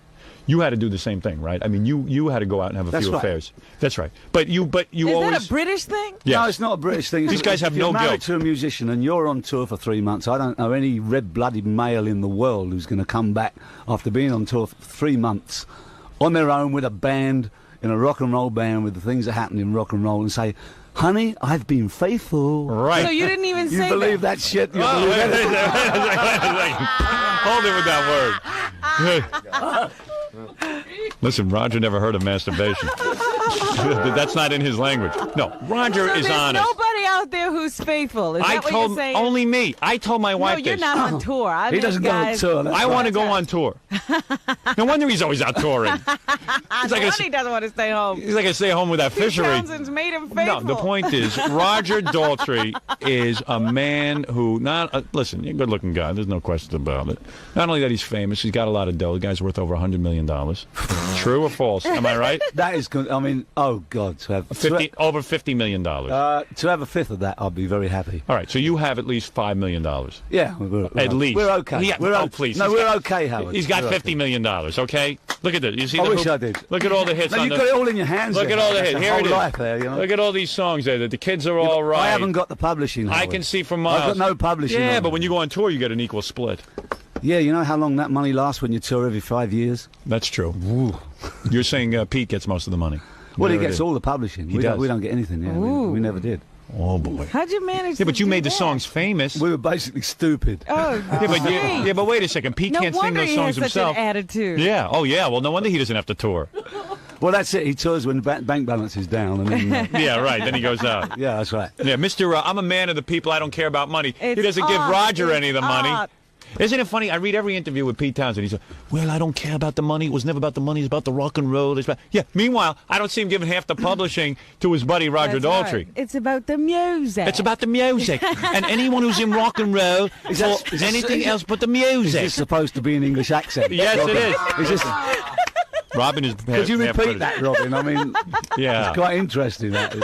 You had to do the same thing, right? I mean, you had to go out and have a few affairs. That's right. But you Is always. that a British thing? Yes. No, it's not a British thing. These guys have no guilt. If you're married guilt. to a musician and you're on tour for 3 months, I don't know any red-blooded male in the world who's going to come back after being on tour for 3 months on their own with a band, in a rock and roll band, with the things that happen in rock and roll, and say, "Honey, I've been faithful." Right. So you didn't even You say believe that. that shit? You Oh, believe wait a anything? second. Hold it with that word. Listen, Roger never heard of masturbation. That's not in his language. No, Roger is There's honest. nobody out there who's faithful. Is I that what told you're saying? only me. I told my No, wife you're this. not on tour. I He met doesn't go on guys. tour. That's I right. want to go on tour. No wonder he's always out touring. No wonder he doesn't want to stay home. He's like I stay home with that Pete fishery. Townsend's made him faithful. No, the point is, Roger Daltrey is a man who listen, you're a good-looking guy. There's no question about it. Not only that he's famous, he's got a lot of dough. The guy's worth over $100 million. True or false? Am I right? That is good. I mean, oh God, to have Over $50 million. to have a fifth of that, I'd be very happy. All right, so you have at least $5 million. Yeah, At least. we're okay. Please. No, He's we're got- okay, Howard. He's got We're $50 million, okay? Look at this. You see I the wish hoop? I did. Look at all the hits No, on you've the... got it all in your hands. Look there. at all the That's hits. the Here whole it is. life there, you know? Look at all these songs there. The kids are all right. I haven't got the publishing. I Howard. can see from I've miles. got no publishing. Yeah, on but it. when you go on tour, you get an equal split. Yeah, you know how long that money lasts when you tour every 5 years? That's true. You're saying Pete gets most of the money. Well, he Whatever it gets is. all the publishing. He We does. don't get anything. Yeah, we never did. Oh boy. How'd you manage? Yeah, but to you do made the that? songs famous. We were basically stupid. Oh, Yeah, but wait a second. Pete no can't sing wonder those he songs has such himself. an attitude. Yeah. Oh yeah. Well, no wonder he doesn't have to tour. Well, that's it. He tours when bank balance is down, and then Yeah. Right. Then he goes out. yeah, that's right. Yeah, Mr. I'm a man of the people. I don't care about money. He It's doesn't give art. Roger It's any of the money. art. Isn't it funny? I read every interview with Pete Townsend. He said, "Well, I don't care about the money. It was never about the money. It's about the rock and roll." It's about yeah. Meanwhile, I don't see him giving half the publishing to his buddy Roger That's Daltrey. right. It's about the music. It's about the music, and anyone who's in rock and roll Is or that- is this- anything else but the Is music. this supposed to be an English accent? Yes, Robin? it is. Is this? Robin is. Could you repeat that, Robin? I mean, Yeah. it's quite interesting. That is.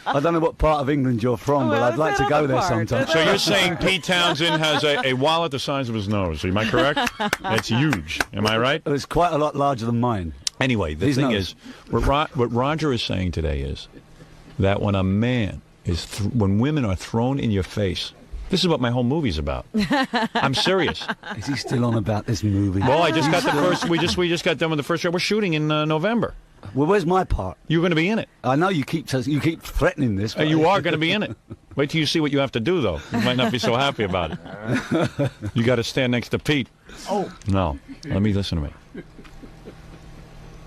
I don't know what part of England you're from, Well, but I'd like to go there that's another sometime. part. So you're saying Pete Townsend has a wallet the size of his nose? Am I correct? That's huge. Am I right? It's quite a lot larger than mine. Anyway, the His thing nose. is, what Roger is saying today is that when a man is, when women are thrown in your face, this is what my whole movie's about. I'm serious. Is he still on about this movie? Well, I just got the first. We just got done with the first show. We're shooting in November. Well, where's my part? You're going to be in it. I know you keep threatening this. But You are going to be in it. Wait till you see what you have to do, though. You might not be so happy about it. You got to stand next to Pete. Oh no! Let me listen to me.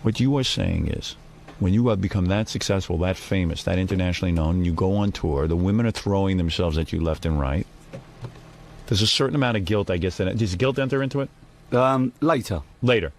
What you are saying is, when you have become that successful, that famous, that internationally known, and you go on tour, the women are throwing themselves at you left and right. There's a certain amount of guilt, I guess. Does guilt enter into it? Later. Later.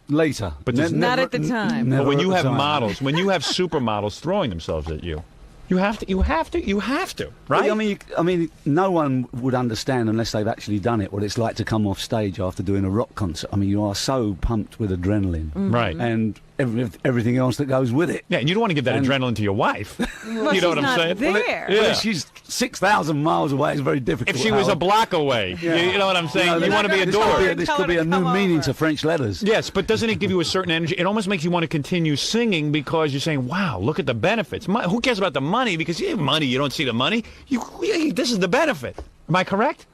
But Not at the time. But when you have models, when you have supermodels throwing themselves at you, you have to, right? Well, I mean, no one would understand unless they've actually done it. What it's like to come off stage after doing a rock concert. I mean, you are so pumped with adrenaline, Right. and everything else that goes with it. Yeah, and you don't want to give that And- adrenaline to your wife. Well, you know what she's I'm not saying? there. Yeah. Well, if she's 6,000 miles away, it's very difficult. If she was a Howard. block away, Yeah. you know what I'm saying? No, You want to be this could adored. This Tell could her be to a new come meaning over. to French letters. Yes, but doesn't it give you a certain energy? It almost makes you want to continue singing because you're saying, wow, look at the benefits. Who cares about the money? Because you have money, you don't see the money. This is the benefit. Am I correct?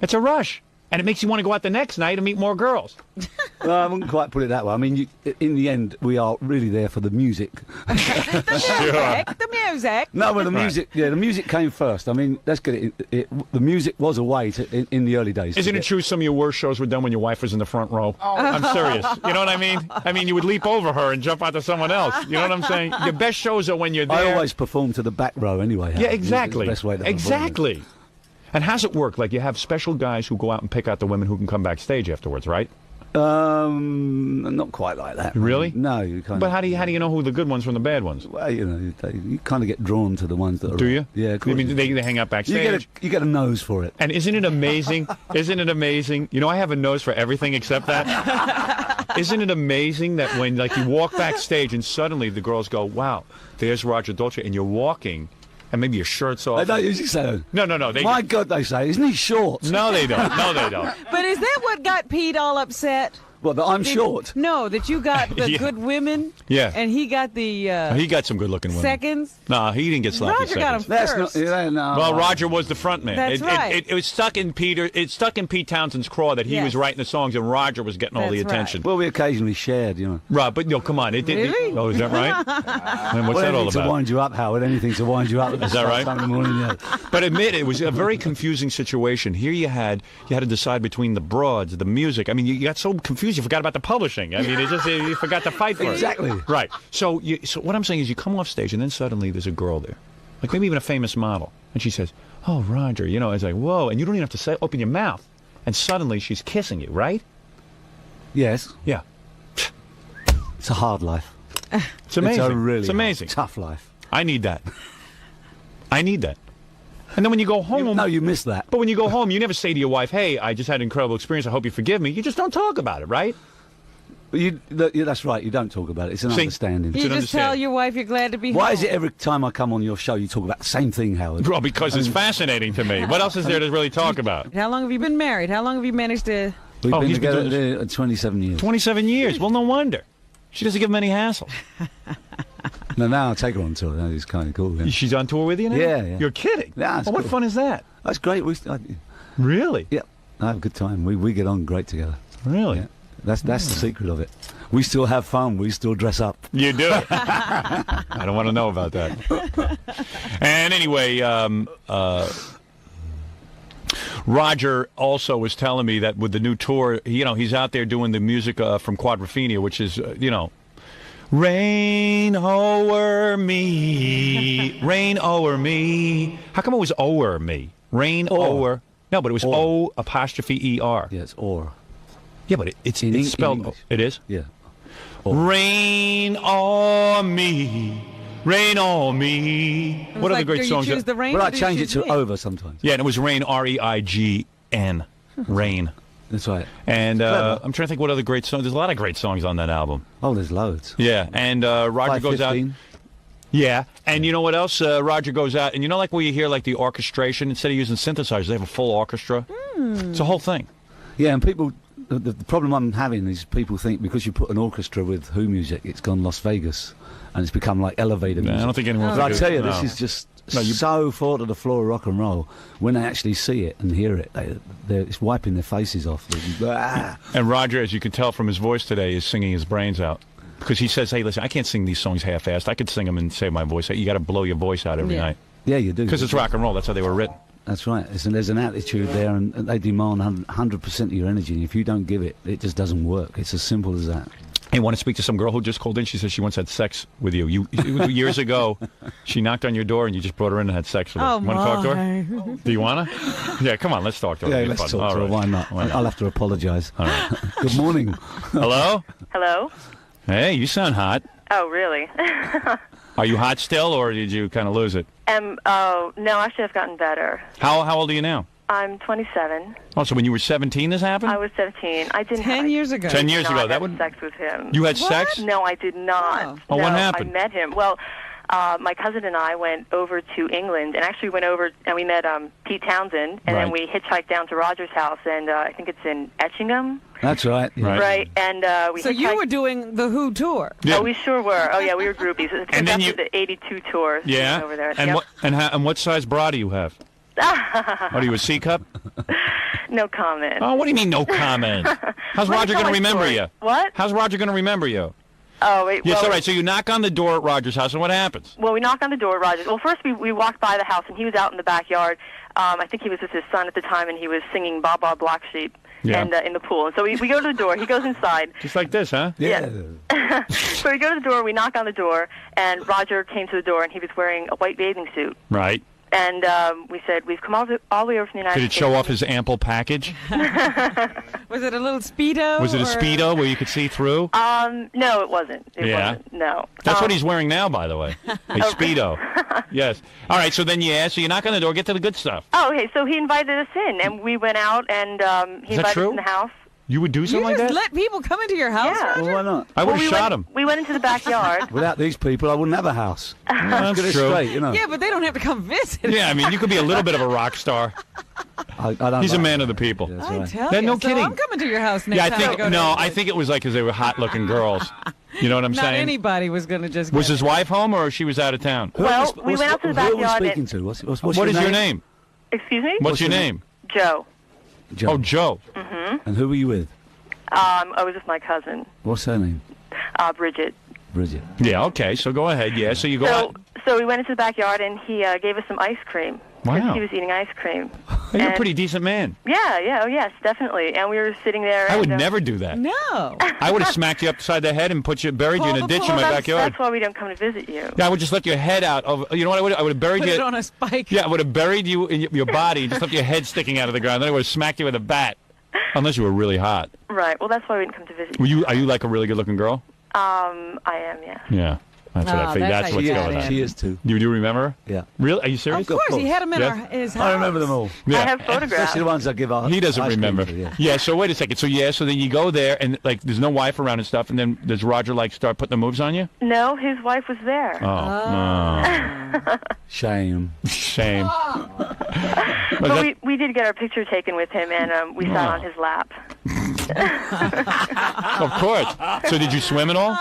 It's a rush. And it makes you want to go out the next night and meet more girls. Well, I wouldn't quite put it that way. I mean, in the end, we are really there for the music. The music. No, well, the music, yeah, the music came first. I mean, let's get it. The music was a way in the early days. Isn't it true some of your worst shows were done when your wife was in the front row? I'm serious. You know what I mean? I mean, you would leap over her and jump out to someone else. You know what I'm saying? Your best shows are when you're there. I always perform to the back row anyway. Yeah, Howard. exactly. It's the best way to perform. exactly. And how's it work? Like you have special guys who go out and pick out the women who can come backstage afterwards, right? Not quite like that. Really? No, you kind But of. how do you know who the good ones from the bad ones? Well, you know, you kind of get drawn to the ones that are. Do you? Yeah, of I course. mean, they hang out you backstage. get a nose for it. And isn't it amazing? Isn't it amazing? You know, I have a nose for everything except that. Isn't it amazing that when like you walk backstage and suddenly the girls go, "Wow, there's Roger Dolce," and you're walking, and maybe your shirt's off. They don't usually say that. No. My God, they say, isn't he short? No, they don't. No, they don't. But is that what got Pete all upset? Well, that I'm short. No, that you got the Yeah. good women. Yeah. And he got the He got some good-looking women. seconds. No, he didn't get sloppy Roger got him seconds. first. That's not. Yeah, no. Well, Roger was the front man. That's right. It was stuck in Peter. It's stuck in Pete Townsend's craw that he Yes. was writing the songs and Roger was getting all the That's right. attention. Well, we occasionally shared, you know. Right, but no, come on, it didn't. Really? Oh, is that right? And what's that all Anything to about? wind you up, Howard. Anything to wind you up. Is that right? Sunday morning, yeah. But admit it was a very confusing situation. Here you had to decide between the broads, the music. I mean, you got so confused you forgot about the publishing. I mean, it just you forgot to fight for it. Exactly. Right. So what I'm saying is, you come off stage and then suddenly there's a girl there, like maybe even a famous model, and she says, "Oh, Roger," you know, it's like whoa, and you don't even have to open your mouth, and suddenly she's kissing you, right? Yes. Yeah. It's a hard life. It's amazing. It's a really it's amazing. tough life. I need that. I need that. And then when you go home, No, you missed that. but when you go home, you never say to your wife, "Hey, I just had an incredible experience. I hope you forgive me." You just don't talk about it, right? But that's right. You don't talk about it. It's an See? understanding. You an just tell understanding. your wife you're glad to be Why home. is it every time I come on your show you talk about the same thing, Howard? Well, because it's fascinating to me. What else is there to really talk about? How long have you been married? How long have you managed to... We've Oh, been he's been together doing 27 years. 27 years. Well, no wonder. She doesn't give him any hassle. Now I take her on tour. That is kind of cool. Yeah. She's on tour with you now? Yeah. You're kidding? Yeah, it's Well, what cool. fun is that? That's great. Really? Yeah, I have a good time. We get on great together. Really? Yeah. That's the secret of it. We still have fun. We still dress up. You do? I don't want to know about that. And anyway, Roger also was telling me that with the new tour, he's out there doing the music from Quadrophenia, which is, rain o'er me, rain o'er me. How come it was o'er me? Rain o'er. No, but it was O apostrophe ER. Yeah, it's or. Yeah, but it's In spelled. English. It is? Yeah. Rain on me, rain on me. It was What like, other great do you songs? choose the rain Well, or I do you change it choose to me? over sometimes. Yeah, and it was rain, REIGN, rain. That's right. And Clever. I'm trying to think what other great songs. There's a lot of great songs on that album. Oh, there's loads. Yeah, and Roger goes out. 515. Yeah, and you know what else? Roger goes out, and like where you hear like the orchestration, instead of using synthesizers, they have a full orchestra. It's a whole thing. Yeah, and people. The problem I'm having is people think because you put an orchestra with Who music, it's gone Las Vegas, and it's become like elevator music. I don't think anyone. But I thinks tell you, no. this is just No, you- so far to the floor of rock and roll. When they actually see it and hear it, it's wiping their faces off. Ah. And Roger, as you can tell from his voice today, is singing his brains out. Because he says, "Hey, listen, I can't sing these songs half-assed. I could sing them and save my voice. You got to blow your voice out every Yeah. night." Yeah, you do. Because it's rock and roll. That's how they were written. That's right. There's an attitude there, and they demand 100% of your energy. And if you don't give it, it just doesn't work. It's as simple as that. Hey, want to speak to some girl who just called in? She says she once had sex with you. Years ago, she knocked on your door and you just brought her in and had sex with her. Oh, Want to talk to her? my. Do you want to? Yeah, come on, let's talk to her. Yeah, It'll be let's fun. talk All to her. right. Why not? Why not? I'll have to apologise. All right. Good morning. Hello? Hello? Hey, you sound hot. Oh, really? Are you hot still, or did you kind of lose it? Oh, no, actually, I've gotten better. How old are you now? I'm 27. Oh, so when you were 17 this happened? I was 17. I didn't 10 years ago. 10 years ago, not that have would... sex with him. You had What? sex? No, I did not. Oh. Oh, what No, happened? I met him. Well, my cousin and I went over to England, and actually went over and we met Pete Townsend, and then we hitchhiked down to Roger's house, and I think it's in Etchingham. That's right. Yeah. Right, and we So you hitchhiked- were doing the Who tour. Yeah. Oh, we sure were. Oh, yeah, we were groupies. It And then after you- the 82 tour. Yeah. Over there. And Yep. what size bra do you have? What are you, a C cup? No comment. Oh, what do you mean no comment? How's Let me Roger tell going to my remember story. you? What? How's Roger going to remember you? Oh, wait. Yes, well, all right. So you knock on the door at Roger's house, and what happens? Well, we knocked on the door, Roger. Well, first we walked by the house, and he was out in the backyard. I think he was with his son at the time, and he was singing "Ba Ba Black Sheep" Yeah. and in the pool. And so we go to the door. He goes inside. Just like this, huh? Yeah. So we go to the door. We knock on the door, and Roger came to the door, and he was wearing a white bathing suit. Right. And we said, "We've come all the way over from the United Did it States." show off his ample package? Was it a little Speedo? Was it a or- Speedo where you could see through? No, it wasn't. It Yeah? wasn't. No. That's what he's wearing now, by the way. A Speedo. Yes. All right, so then so you knock on the door, get to the good stuff. Oh, okay. So he invited us in, and we went out, and he Is that invited us true? in the house. You would do something You like just that? let people come into your house, Yeah. Roger? Well, why not? I would have we shot went, him. We went into the backyard. Without these people, I wouldn't have a house. That's Get it true. straight, you know. Yeah, but they don't have to come visit. Yeah, I mean, you could be a little bit of a rock star. I don't He's a like man that. of the people. Yeah, that's I right. tell Yeah, you. no So kidding. I'm coming to your house next Yeah, I time think I go to no, England. I think it was like because they were hot-looking girls. You know what I'm Not saying? anybody was going to just Was get his wife home or she was out of town? Well, we went out to the Who are we backyard. speaking to? What's What is your name? Excuse me? What's your name? Joe. Joe. Oh, Joe. And who were you with? I was with my cousin, What's her name? Bridget. Bridget. Yeah, okay, so go ahead. Yeah, so you go out. So we went into the backyard, and he gave us some ice cream. 'Cause Wow. He was eating ice cream. Hey, you're a And- pretty decent man. Yeah, oh yes, definitely. And we were sitting there. I would and, never do that. No. I would have smacked you upside the head and buried you in a Call the ditch in my Well, backyard. that's why we don't come to visit you. Yeah, I would just left your head out of. You know what? I would have buried Put you. it on a spike. Yeah, I would have buried you in your body, just left your head sticking out of the ground. Then I would have smacked you with a bat, unless you were really hot. Right. Well, that's why we didn't come to visit Were you. you? Are you like a really good-looking girl? I am, yeah. Yeah, that's what I Oh, figured. that's That's how what's you going got on. She is too. You do remember her? Yeah. Really? Are you serious? Of course, he had him in Yeah. his house. I remember them all. Yeah. I have photographs. Especially the ones I give out. He doesn't ice cream remember. to, yeah. Yeah. So wait a second. So so then you go there and like there's no wife around and stuff, and then does Roger like start putting the moves on you? No, his wife was there. Oh, Shame. no. Shame. But we did get our picture taken with him, and we sat on his lap. Of course. So did you swim at all?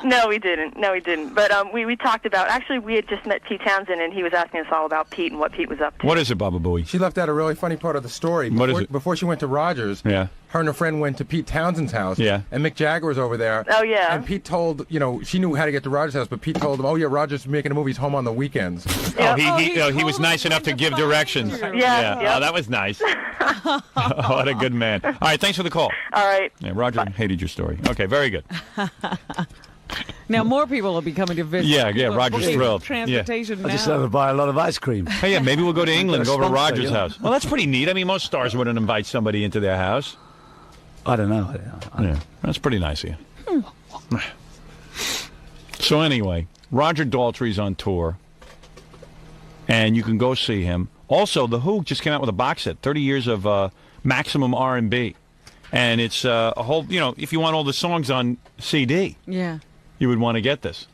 No, we didn't. But we talked about, actually, we had just met Pete Townsend, and he was asking us all about Pete and what Pete was up to. What is it, Baba Booey? She left out a really funny part of the story. What is it? Before she went to Rogers, Yeah. her and her friend went to Pete Townsend's house. Yeah. And Mick Jagger was over there. Oh, yeah. And Pete told, she knew how to get to Rogers' house, but Pete told him, oh, yeah, Rogers is making a movie. He's home on the weekends. Oh, he he was told nice him enough to when give to find directions. you. Yeah, yep. Oh, that was nice. What a good man. All right, thanks for the call. All right. Yeah, Roger hated your story. Okay, very good. Now more people will be coming to visit. Yeah, People are Roger's booking thrilled. Transportation I just now. had to buy a lot of ice cream. Hey, yeah, maybe we'll go to England and go over to sponsor, Roger's yeah. house. Well, that's pretty neat. I mean, most stars wouldn't invite somebody into their house. I don't know. Yeah, that's pretty nice of you. So anyway, Roger Daltrey's on tour, and you can go see him. Also, The Who just came out with a box set, 30 years of maximum R&B. And it's a whole, if you want all the songs on CD, Yeah. you would want to get this.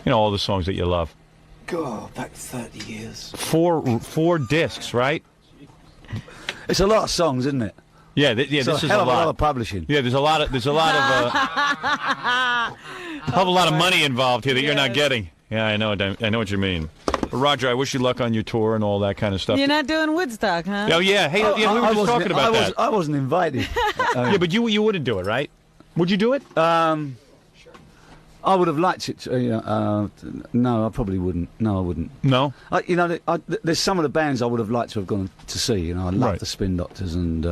All the songs that you love. God, back 30 years. Four discs, right? It's a lot of songs, isn't it? Yeah, this It's is a hell of a lot lot. of publishing. Yeah, there's a lot of a lot of money involved here that you're not getting. Yeah, I know what you mean. But Roger, I wish you luck on your tour and all that kind of stuff. You're not doing Woodstock, huh? Oh yeah, hey, we were just talking about that. I wasn't invited. Yeah, but you wouldn't do it, right? Would you do it? I would have liked it. No, I probably wouldn't. No, I wouldn't. No. There's some of the bands I would have liked to have gone to see. I love Right. the Spin Doctors and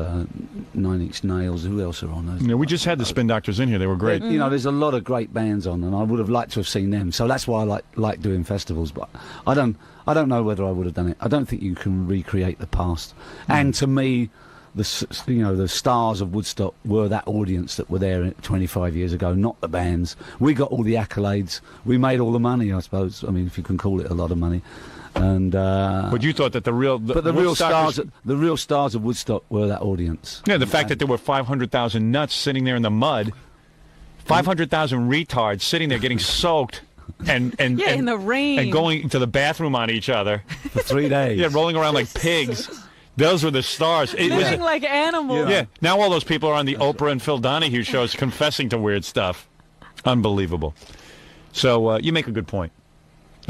Nine Inch Nails. Who else are on those? Yeah, we just had the Spin Doctors in here. They were great. There's a lot of great bands on, and I would have liked to have seen them. So that's why I like doing festivals. But I don't know whether I would have done it. I don't think you can recreate the past. And to me, the stars of Woodstock were that audience that were there 25 years ago, not the bands. We got all the accolades. We made all the money, I suppose. I mean, if you can call it a lot of money. And But you thought that the real stars of Woodstock were that audience. Yeah, the fact that there were 500,000 nuts sitting there in the mud, 500,000 retards sitting there getting soaked. And in the rain. And going to the bathroom on each other. For 3 days. Yeah, rolling around like pigs. Those were the stars. Living like animals. Yeah. Now all those people are on the Oprah and Phil Donahue shows confessing to weird stuff. Unbelievable. So you make a good point,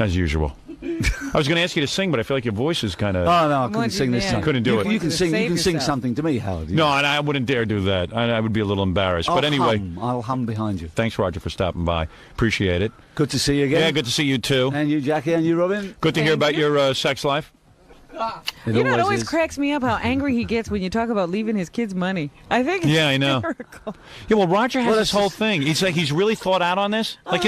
as usual. I was going to ask you to sing, but I feel like your voice is kind of... Oh, no, I couldn't sing this song. Couldn't do it. You can sing yourself. something to me, Howard. No, and I wouldn't dare do that. I would be a little embarrassed. But anyway... I'll hum behind you. Thanks, Roger, for stopping by. Appreciate it. Good to see you again. Yeah, good to see you, too. And you, Jackie, and you, Robin. Good to hear about your sex life. It always cracks me up how angry he gets when you talk about leaving his kids money. I think it's I know. hysterical. Yeah, well, Roger has this whole just- thing. He's really thought out on this. Like,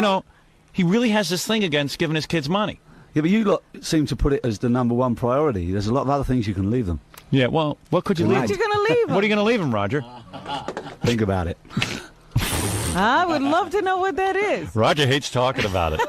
he really has this thing against giving his kids money. Yeah, but you lot seem to put it as the #1 priority. There's a lot of other things you can leave them. Yeah, well, what could you leave? What you going to leave him? What are you going to leave him, Roger? Think about it. I would love to know what that is. Roger hates talking about it.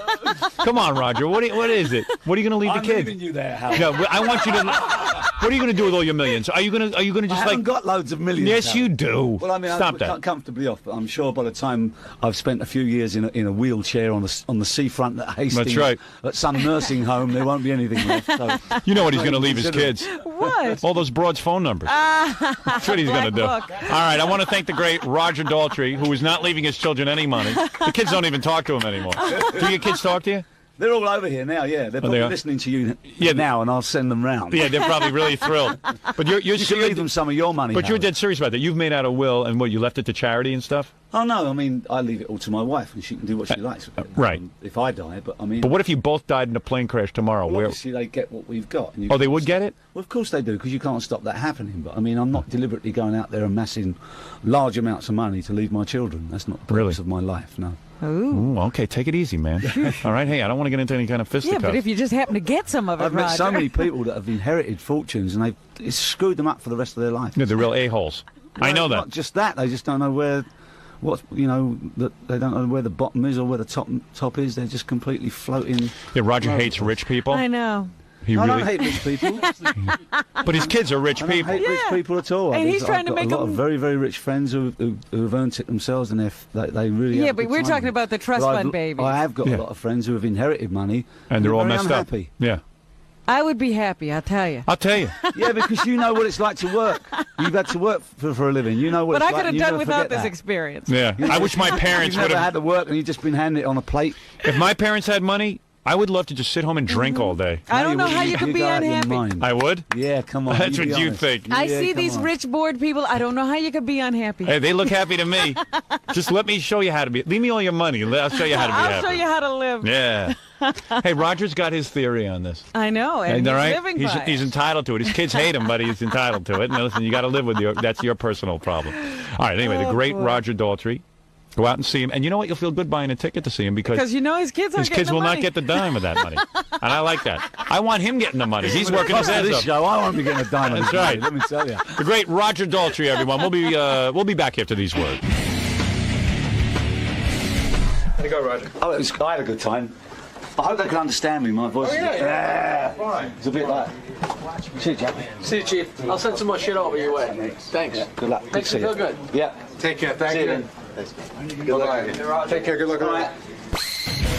Come on, Roger. What is it? What are you going to leave the kids? you there, Howard. No, I want you to. What are you going to do with all your millions? Are you going to I just haven't like? got loads of millions. Yes, Howard. you do. Well, I mean, Stop I'm that. comfortably off, but I'm sure by the time I've spent a few years in a wheelchair on the seafront at Hastings, That's right. at some nursing home, there won't be anything left. So You know what he's going to leave his kids? What? All those broads' phone numbers. That's what he's going to do. Black All right, I want to thank the great Roger Daltrey, who is not leaving his children any money. The kids don't even talk to him anymore. Do your kids talk to you? They're all over here now, yeah. They're probably are? listening to you now, and I'll send them round. Yeah, they're probably really thrilled. But you're You can leave them some of your money. But you're Howard. dead serious about that. You've made out a will, and what, you left it to charity and stuff? Oh, no, I mean, I leave it all to my wife, and she can do what she likes with it. Right. If I die, but I mean... But what if you both died in a plane crash tomorrow? Well, Where? obviously they get what we've got. And you Oh, they can't would get stop- it? Well, of course they do, because you can't stop that happening. But, I mean, I'm not deliberately going out there amassing large amounts of money to leave my children. That's not the purpose of my life, no. Ooh, okay, take it easy, man. All right, hey, I don't want to get into any kind of Yeah, fisticuffs. but if you just happen to get some of it, I've met so Roger. many people that have inherited fortunes, and it's screwed them up for the rest of their life. Yeah, they're real a-holes. I know that. Not just that, they just don't know where... they don't know where the bottom is or where the top is. They're just completely floating. Yeah, Roger hates rich people. I know. He I really. don't hate rich people. But his kids are rich I don't people. hate rich people at all. And he's I've trying to got make a lot them- of very, very rich friends who've earned it themselves, and they really. Yeah, have a but good we're time. talking about the trust But fund babies. I have got Yeah. a lot of friends who have inherited money, And they're all very messed unhappy. up. Yeah. I would be happy, I'll tell you. I'll tell you. Yeah, because you know what it's like to work. You've had to work for a living. You know what But it's I like. could have and you done never without forget this that. experience. Yeah. I wish my parents You've would never have. had to work, and you've just been handed it on a plate. If my parents had money, I would love to just sit home and drink all day. I don't know wouldn't. how you could be go out your unhappy. mind. I would. Yeah, come on. That's be what you honest. think. I Yeah, see come these on. rich, bored people. I don't know how you could be unhappy. Hey, they look happy to me. Just let me show you how to be. Leave me all your money. I'll show you how to be I'll happy. show you how to live. Yeah. Hey, Roger's got his theory on this. I know, and All he's right? living He's by it. he's entitled to it. His kids hate him, but he's entitled to it. And listen, you got to live with that's your personal problem. All right. Anyway, the great boy. Roger Daltrey. Go out and see him, and you know what? You'll feel good buying a ticket to see him Because you know his kids aren't his kids getting will the not money. get the dime of that money, and I like that. I want him getting the money. He's working his After ass this off. show, I won't be getting a dime. That's right. Let me tell you. The great Roger Daltrey, everyone. We'll be back after these words. How'd it go, Roger? Oh, I had a good time. I hope they can understand me. My voice is Fine. it's a bit like. See you, Jack. See you, Chief. I'll send some more shit over your way. Thanks. Yeah, good luck. Good Makes to me see feel you. good. Yeah. Take care. Thank See you you. then. Good luck. Take care. Good luck. All right.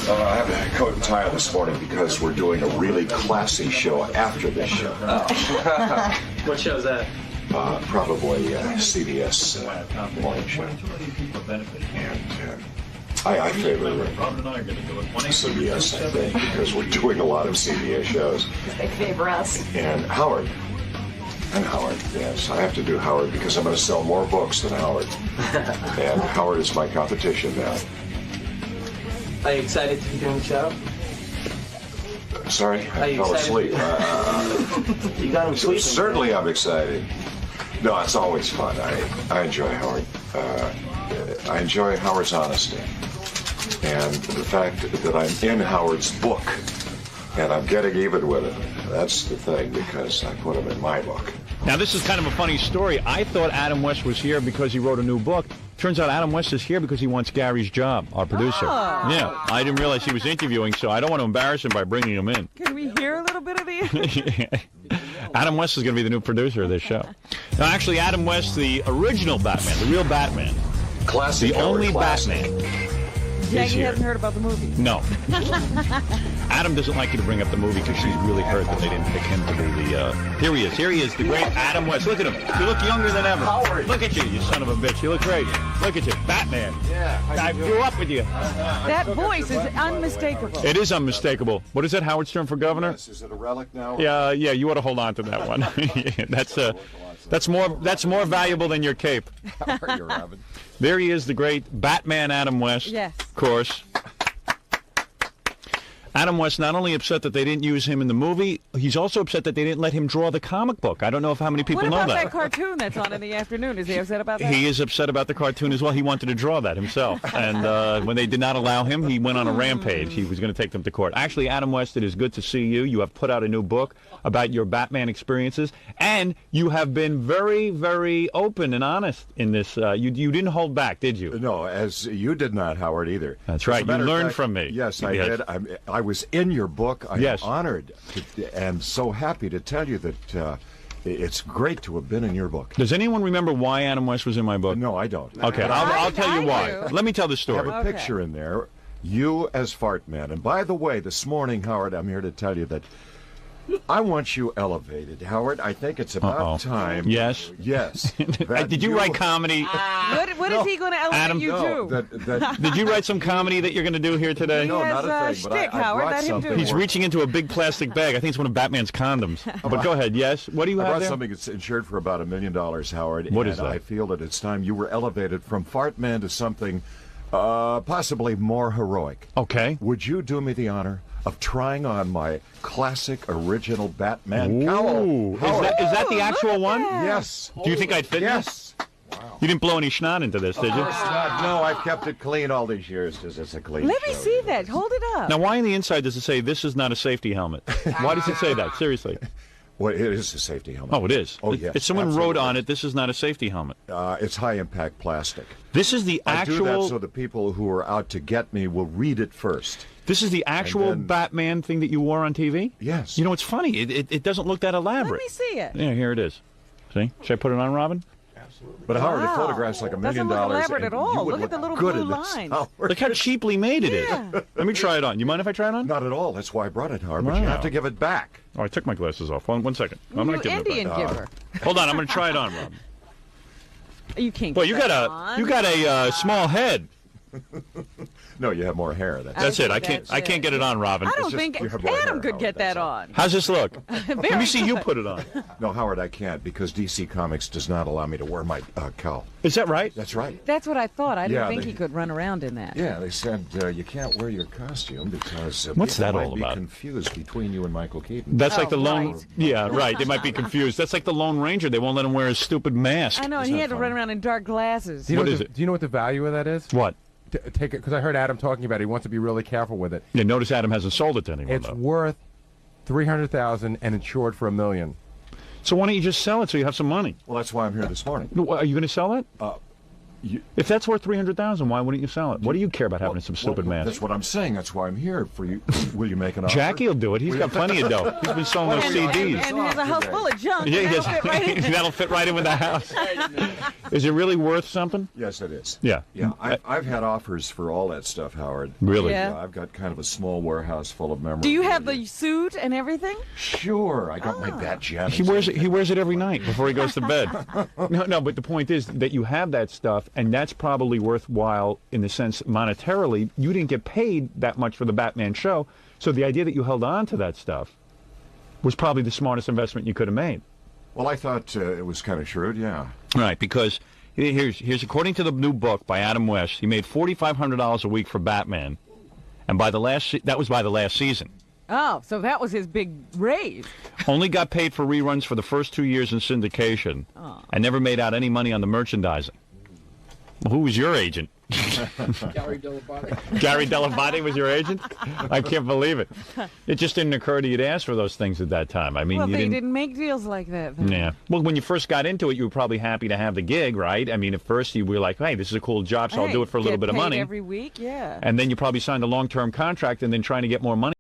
I have a coat and tie this morning because we're doing a really classy show after this show. What show's that? Probably CBS morning show. And I favor CBS, I think, because we're doing a lot of CBS shows. They favor us. And Howard. And Howard, yes. I have to do Howard because I'm going to sell more books than Howard. And Howard is my competition now. Are you excited to be doing the show? Sorry, Are I you fell excited? asleep. You got him sleeping. Certainly I'm excited. No, it's always fun. I enjoy Howard. I enjoy Howard's honesty. And the fact that I'm in Howard's book and I'm getting even with him. That's the thing, because I put him in my book. Now, this is kind of a funny story. I thought Adam West was here because he wrote a new book. Turns out Adam West is here because he wants Gary's job, our producer. Oh. Yeah, I didn't realize he was interviewing, so I don't want to embarrass him by bringing him in. Can we hear a little bit of the... Adam West is going to be the new producer of this show. Now, actually, Adam West, the original Batman, the real Batman, classic. The only classic. Batman. Jackie here. hasn't heard about the movie. No. Adam doesn't like you to bring up the movie because she's really hurt that they didn't pick him to be the... Here he is. Here he is, the great Adam West. Look at him. You look younger than ever. Look at you, you son of a bitch. You look great. Look at you. Batman. Yeah. I grew up with you. That voice is unmistakable. It is unmistakable. What is that, Howard Stern for governor? Yes, is it a relic now? Yeah, you ought to hold on to that one. That's more valuable than your cape. How are you, Robin? There he is, the great Batman Adam West. Yes. Of course. Adam West not only upset that they didn't use him in the movie, he's also upset that they didn't let him draw the comic book. I don't know how many people What know about that. that cartoon that's on in the afternoon? Is he upset about that? He is upset about the cartoon as well. He wanted to draw that himself. And when they did not allow him, he went on a rampage. He was going to take them to court. Actually, Adam West, it is good to see you. You have put out a new book about your Batman experiences. And you have been very, very open and honest in this. You didn't hold back, did you? No, as you did not, Howard, either. That's right. You learned from me. Yes, I did. I was in your book. I'm honored and so happy to tell you that it's great to have been in your book. Does anyone remember why Adam West was in my book? No, I don't. Okay, I'll tell you why. do. Let me tell the story. I have a picture in there, you as Fart Man. And by the way, this morning, Howard, I'm here to tell you that I want you elevated, Howard. I think it's about time. Yes? Yes. Did you write comedy? What is he going to elevate Adam, you to? Did you write some comedy that you're going to do here today? No, He not a has, thing. But shtick, I Howard. brought Let him do something. it. He's reaching into a big plastic bag. I think it's one of Batman's condoms. But go ahead. Yes? What do you I have brought there? something that's insured for about $1 million, Howard. What and is that? I feel that it's time you were elevated from Fart Man to something possibly more heroic. Okay. Would you do me the honor of trying on my classic original Batman Ooh. cowl? Is that the actual one? Yes. Do you think I'd fit in Yes. this? You didn't blow any schnoz into this, did you? No, I've kept it clean all these years because it's a clean Let me show. see that. Hold it up. Now, why on the inside does it say this is not a safety helmet? Why does it say that? Seriously. Well, it is a safety helmet. Oh, it is. Oh, yes. If someone absolutely. wrote on it, this is not a safety helmet. It's high-impact plastic. This is the I do that actual. so the people who are out to get me will read it first. This is the actual then- Batman thing that you wore on TV? Yes. You know, it's funny. It doesn't look that elaborate. Let me see it. Yeah, here it is. See? Should I put it on, Robin? But Howard, it Wow. photographs like $1 million. Doesn't look elaborate and at all. you would Look at the little good blue in this, lines. Howard. Look how cheaply made it is. Let me try it on. You mind if I try it on? Not at all. That's why I brought it, Howard. But you Wow. have to give it back. Oh, I took my glasses off. One second. I'm You not giving Indian it back. giver. Hold on. I'm going to try it on, Robin. You can't. Well, get you that got on. you got a small head. No, you have more hair. That's it. I can't get it on, Robin. I It's don't just- think you have more hair, Adam could Howard, get that that's all. on. How's this look? Let me see you put it on. No, Howard, I can't because DC Comics does not allow me to wear my cowl. Is that right? That's right. That's what I thought. I didn't Yeah, think they- he could run around in that. Yeah, they said you can't wear your costume because What's people that might all be about? confused between you and Michael Keaton. That's Oh, like the Lone. right. Yeah, right. They might be confused. That's like the Lone Ranger. They won't let him wear his stupid mask. I know, and Isn't he that had to run funny? around in dark glasses. Do you know What what is the, it? Do you know what the value of that is? What? Take it because I heard Adam talking about it. He wants to be really careful with it. Yeah, notice Adam hasn't sold it to anyone. It's though. worth $300,000 and insured for $1 million. So why don't you just sell it so you have some money? Well, that's why I'm here this morning. No, are you going to sell it? You- If that's worth $300,000, why wouldn't you sell it? What do you care about having some stupid Well, mask? That's what I'm saying. That's why I'm here for you. Will you make an offer? Jackie will do it. He's got plenty of dough. He's been selling those And CDs. he has a house full of junk. Yeah, That'll fit right in. that'll fit right in with the house. Is it really worth something? Yes, it is. Yeah. Yeah, I've had offers for all that stuff, Howard. Really? Yeah. I've got kind of a small warehouse full of memorabilia. Do you have the suit and everything? Sure, I got my Bat jammies. He wears it. He wears it every night before he goes to bed. No. But the point is that you have that stuff, and that's probably worthwhile in the sense monetarily. You didn't get paid that much for the Batman show, so the idea that you held on to that stuff was probably the smartest investment you could have made. Well, I thought it was kind of shrewd. Yeah. Right, because here's according to the new book by Adam West, he made $4,500 a week for Batman, and that was by the last season. Oh, so that was his big raise. Only got paid for reruns for the first 2 years in syndication, and never made out any money on the merchandising. Well, who was your agent? Gary Delabate. Gary Delabate was your agent? I can't believe it. It just didn't occur to you to ask for those things at that time. I mean, Well, you they didn't. didn't make deals like that. Then. Yeah. Well, when you first got into it, you were probably happy to have the gig, right? I mean, at first you were like, hey, this is a cool job, so I'll do it for a little Get bit of paid money. every week, yeah. And then you probably signed a long-term contract and then trying to get more money.